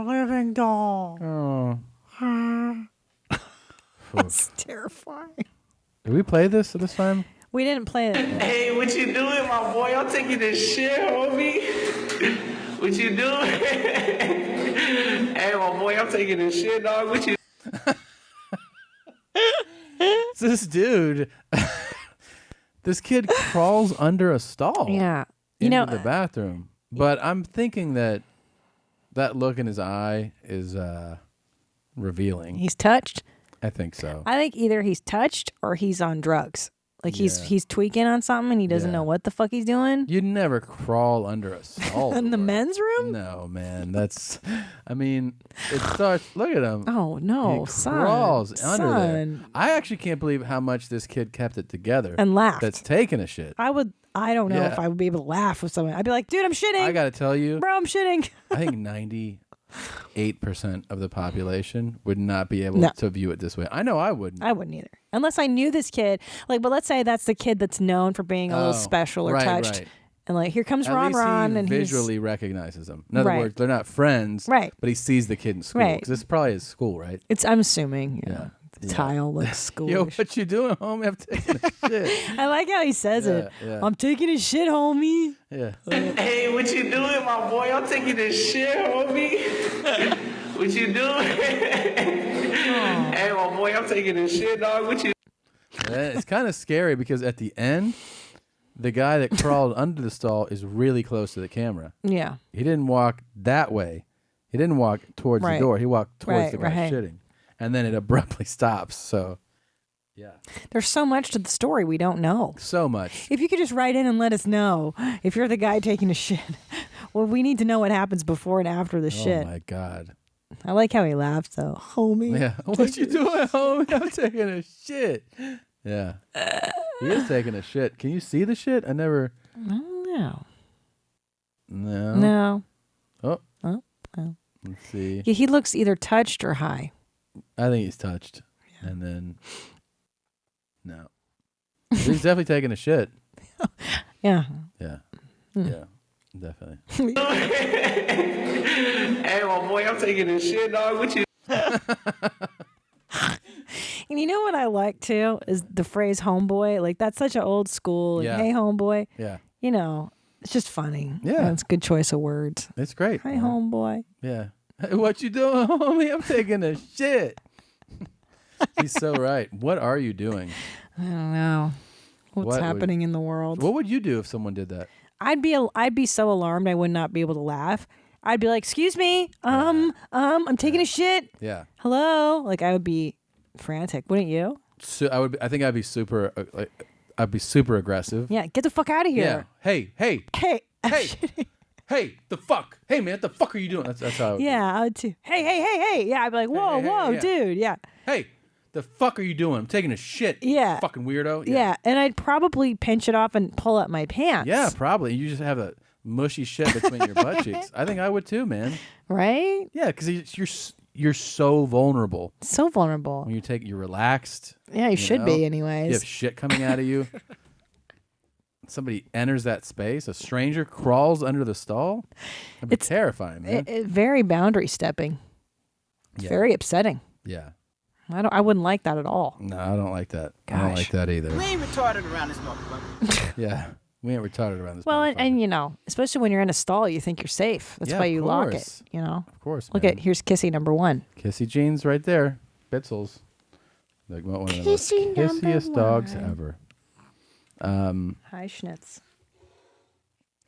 Living doll. Oh. That's terrifying. Did we play this time? We didn't play it. Hey, what you doing, my boy? I'm taking this shit, homie. What you doing? Hey, my boy, I'm taking this shit, dog. What you? It's this dude. This kid crawls under a stall. Yeah. Into the bathroom. But I'm thinking that look in his eye is revealing. He's touched? I think so. I think either he's touched or he's on drugs. Like he's tweaking on something and he doesn't know what the fuck he's doing. You'd never crawl under a stall. In the men's room? No, man. I mean, it starts, look at him. Oh, no, He crawls under there. son. I actually can't believe how much this kid kept it together. And laughed. That's taking a shit. I don't know Yeah. if I would be able to laugh with someone. I'd be like, dude, I'm shitting. I got to tell you. Bro, I'm shitting. I think 98% of the population would not be able No. to view it this way. I know I wouldn't. I wouldn't either. Unless I knew this kid. Like, but let's say that's the kid that's known for being a little special or right, touched. right. And like, here comes At Ron least Ron. he And visually recognizes them. In other Right. words, they're not friends. Right. But he sees the kid in school. Right. Because it's probably his school, right? I'm assuming. Yeah. The tile looks schoolish. Yo, what you doing, homie? I'm taking a shit. I like how he says it. Yeah. I'm taking a shit, homie. Yeah. Hey, what you doing, my boy? I'm taking this shit, homie. What you doing? Hey, my boy, I'm taking this shit, dog. What you? It's kind of scary because at the end, the guy that crawled under the stall is really close to the camera. Yeah. He didn't walk that way. He didn't walk towards the Right. door. He walked towards Right, the guy right. shitting. And then it abruptly stops. So, yeah. There's so much to the story we don't know. So much. If you could just write in and let us know if you're the guy taking a shit. Well, we need to know what happens before and after the shit. Oh, my God. I like how he laughs, though. Homie. Yeah. What you doing, homie? I'm taking a shit. Yeah. He is taking a shit. Can you see the shit? I never. No. No. No. Oh. Oh. Let's see. Yeah, he looks either touched or high. I think he's touched. And then. No. He's definitely taking a shit. Yeah. Yeah. Hmm. Yeah. Definitely. Hey, my boy, I'm taking this shit, dog. What you? And you know what I like too is the phrase homeboy. Like that's such an old school. Like, Yeah. hey homeboy. Yeah. You know, it's just funny. Yeah. And it's a good choice of words. It's great. Hi homeboy. Yeah. Hey, what you doing, homie? I'm taking a shit. He's so right. What are you doing? I don't know what's What would- happening in the world. What would you do if someone did that? I'd be so alarmed I would not be able to laugh. I'd be like, "Excuse me, I'm taking a shit. Yeah. Hello." Like I would be frantic, wouldn't you? So I think I'd be super. I'd be super aggressive. Yeah, get the fuck out of Yeah. here. Hey. Hey. Hey. The fuck. Hey man, what the fuck are you doing? That's how. I would Yeah, I would too. Hey. Yeah, I'd be like, "Whoa, whoa, yeah. dude." Yeah. Hey. The fuck are you doing? I'm taking a shit. Yeah. Fucking weirdo. Yeah, and I'd probably pinch it off and pull up my pants. Yeah, probably. You just have a mushy shit between your butt cheeks. I think I would too, man. Right? Yeah, because you're so vulnerable. So vulnerable. When you're relaxed. Yeah, you should be anyways. You have shit coming out of you. Somebody enters that space. A stranger crawls under the stall. That'd be terrifying, man. Very boundary stepping. It's Yeah. very upsetting. Yeah. I wouldn't like that at all. No, I don't like that. I don't like that either. We ain't retarded around this motherfucker. Yeah. We ain't retarded around this. Well, and you know, especially when you're in a stall, you think you're safe. That's Yeah, why of you lock it. course. You know. Of course. Look man. at here's kissy number 1. Kissy jeans right there. Bitzels. Like one of the most Kissy number kissiest dogs 1. ever. Hi, Schnitz.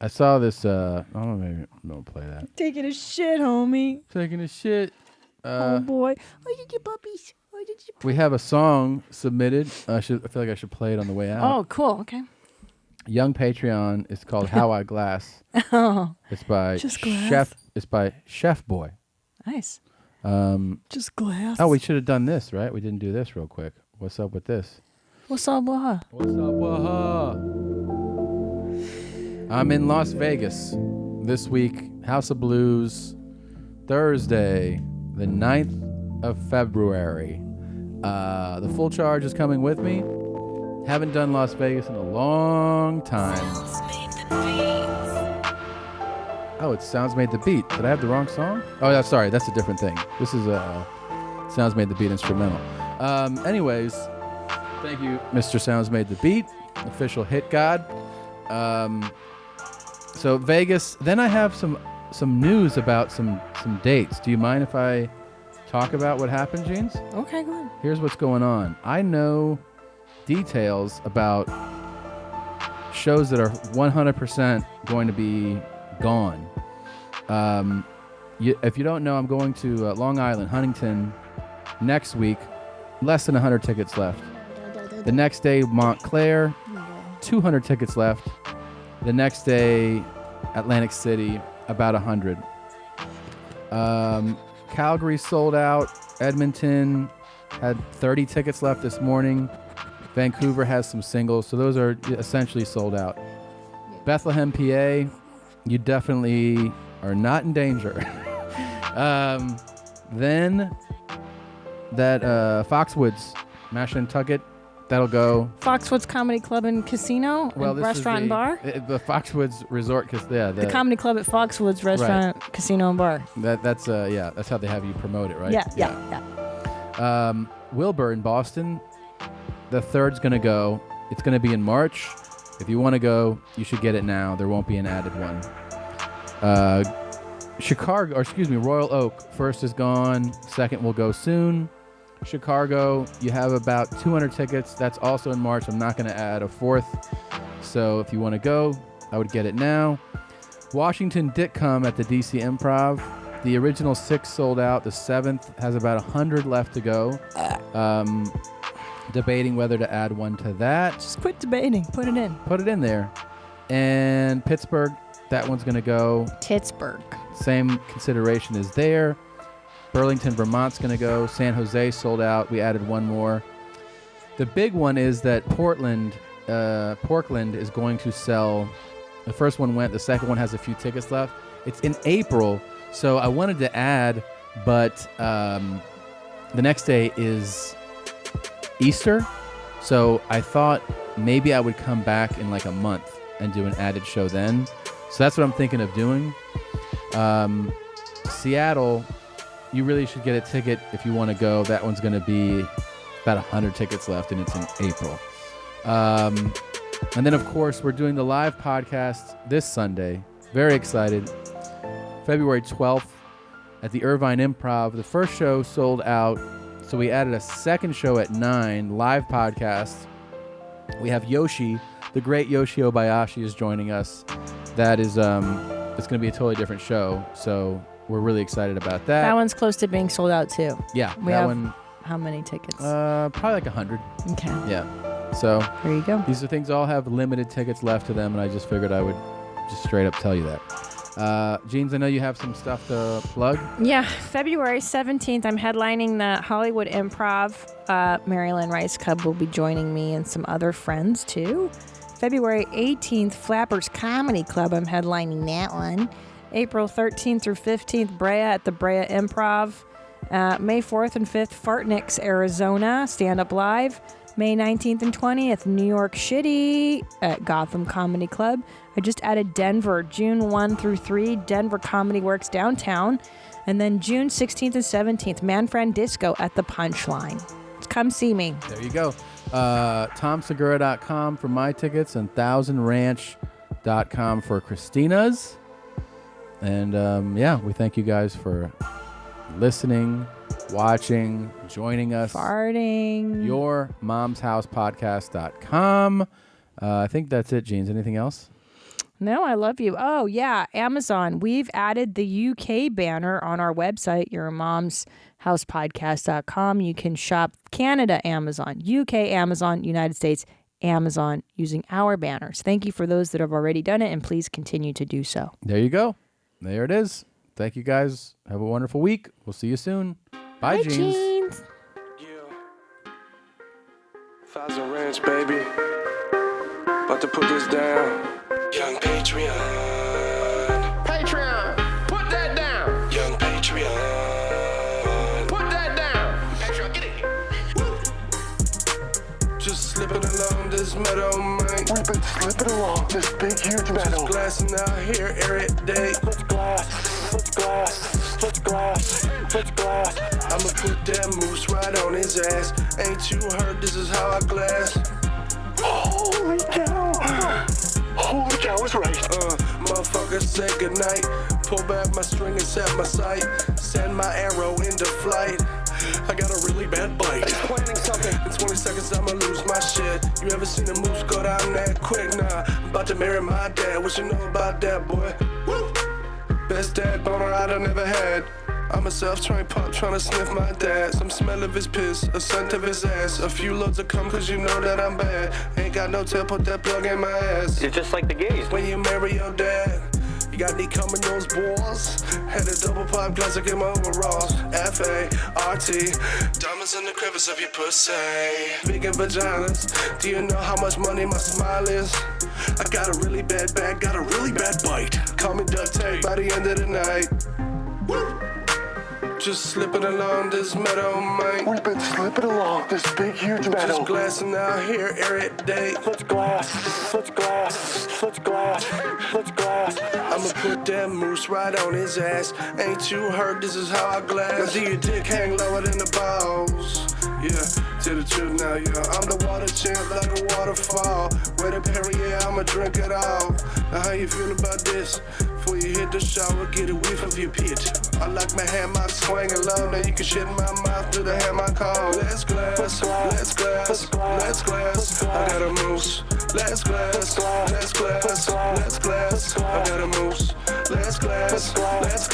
I saw this. I don't know. Maybe don't play that. Taking a shit, homie. Taking a shit. Oh boy. Oh, did you puppies? Oh, did you? We have a song submitted. I feel like I should play it on the way out. Oh, cool. Okay. Young Patreon. It's called How I Glass. Oh. It's by Just glass? Chef. It's by Chef Boy. Nice. Just glass. Oh, we should have done this, right? We didn't do this real quick. What's up with this? What's up with her? What's up with her? I'm in Las Vegas this week. House of Blues, Thursday, the 9th of February. The Full Charge is coming with me. Haven't done Las Vegas in a long time. Oh, it's Sounds Made the Beat. Did I have the wrong song? Oh, yeah, sorry. That's a different thing. This is Sounds Made the Beat instrumental. Anyways, thank you, Mr. Sounds Made the Beat, official hit god. So Vegas. Then I have some news about some dates. Do you mind if I talk about what happened, Jeans? Okay, go ahead. Here's what's going on. I know details about shows that are 100% going to be gone. If you don't know, I'm going to Long Island, Huntington, next week. Less than 100 tickets left. The next day, Montclair, 200 tickets left. The next day, Atlantic City, about 100. Calgary sold out. Edmonton had 30 tickets left this morning. Vancouver has some singles, so those are essentially sold out. Bethlehem, PA, you definitely are not in danger. Then that Foxwoods, Mashantucket, that'll go. Foxwoods Comedy Club and Casino, and restaurant and bar. The Foxwoods Resort, the comedy club at Foxwoods Restaurant, Casino and Bar. That's how they have you promote it, right? Yeah. Wilbur in Boston, the third's gonna go. It's gonna be in March. If you want to go, you should get it now. There won't be an added one. Royal Oak, first is gone. Second will go soon. Chicago, you have about 200 tickets. That's also in March. I'm not going to add a fourth. So if you want to go, I would get it now. Washington did come at the DC Improv. The original 6 sold out. The 7th has about 100 left to go. Debating whether to add one to that. Just quit debating. Put it in. Put it in there. And Pittsburgh, that one's going to go. Pittsburgh. Same consideration is there. Burlington, Vermont's going to go. San Jose sold out. We added one more. The big one is that Portland is going to sell. The first one went. The second one has a few tickets left. It's in April, so I wanted to add, but the next day is Easter, so I thought maybe I would come back in like a month and do an added show then. So that's what I'm thinking of doing. Seattle, you really should get a ticket if you want to go. That one's going to be about 100 tickets left, and it's in April. And then, of course, we're doing the live podcast this Sunday. Very excited. February 12th at the Irvine Improv. The first show sold out, so we added a second show at 9, live podcast. We have Yoshi, the great Yoshi Obayashi, is joining us. That is, it's going to be a totally different show, so we're really excited about that. That one's close to being sold out, too. Yeah, we have one. How many tickets? Probably like 100. Okay. Yeah. So there you go. These are things all have limited tickets left to them, and I just figured I would just straight up tell you that. Jeans, I know you have some stuff to plug. Yeah, February 17th, I'm headlining the Hollywood Improv. Marilyn Rice Cub will be joining me and some other friends, too. February 18th, Flappers Comedy Club. I'm headlining that one. April 13th through 15th, Brea at the Brea Improv. May 4th and 5th, Fartniks, Arizona, Stand Up Live. May 19th and 20th, New York City at Gotham Comedy Club. I just added Denver, June 1 through 3, Denver Comedy Works downtown. And then June 16th and 17th, Manfred Disco at the Punchline. Come see me. There you go. TomSegura.com for my tickets and ThousandRanch.com for Christina's. And we thank you guys for listening, watching, joining us. Farting. Your Mom's House Podcast.com. I think that's it, Jeans. Anything else? No, I love you. Oh, yeah. Amazon. We've added the UK banner on our website, yourmomshousepodcast.com. You can shop Canada Amazon, UK Amazon, United States Amazon using our banners. Thank you for those that have already done it, and please continue to do so. There you go. There it is. thank you guys. Have a wonderful week. We'll see you soon. Bye, Jeans. Thousand Ranch, baby. About to put this down. Young Patreon. Patreon, put that down. Young Patreon. Put that down. Patreon, get in here. Woo. Just slipping along this meadow, man. We've been slipping along this big, huge meadow. Just glassing out here every day. Let's glass. Let's glass. Let's glass. Let's glass. I'ma put that moose right on his ass. Ain't you heard? This is how I glass. Holy cow! Holy cow is right. Motherfucker, say goodnight. Pull back my string and set my sight. Send my arrow into flight. I got a really bad bite. He's planning something. In 20 seconds, I'ma lose my shit. You ever seen a moose go down that quick? Nah, I'm about to marry my dad. What you know about that, boy? Woo! Best dad boner I done ever had. I'm a self-trained pup trying to sniff my dad. Some smell of his piss, a scent of his ass. A few loads of cum cause you know that I'm bad. Ain't got no tail, put that plug in my ass. You're just like the gays. When you marry your dad, you got any cum in those balls? Had a double pop classic in my overalls. F-A-R-T, diamonds in the crevice of your pussy. Vegan vaginas, do you know how much money my smile is? I got a really bad bag, got a really bad bite. Call me duct tape by the end of the night. Woo! Just slipping along this meadow, man. We've been slipping along this big, huge meadow. Just glassing out here every day. Let's glass. Let's glass. Let's glass. Let's glass. I'ma put that moose right on his ass. Ain't you heard? This is how I glass. Now do your dick hang lower than the balls? Yeah, tell the truth now, yeah. I'm the water champ like a waterfall. Where the Perrier, I'ma drink it all. Now how you feel about this? Before you hit the shower, get a whiff of your pit. I like my hammock swinging low. Now you can shit in my mouth through the hammock call. Let's glass, let's glass, let's glass. I got a moose. Let's glass, let's glass, let's glass. I got a moose. Let's glass, let's glass, let's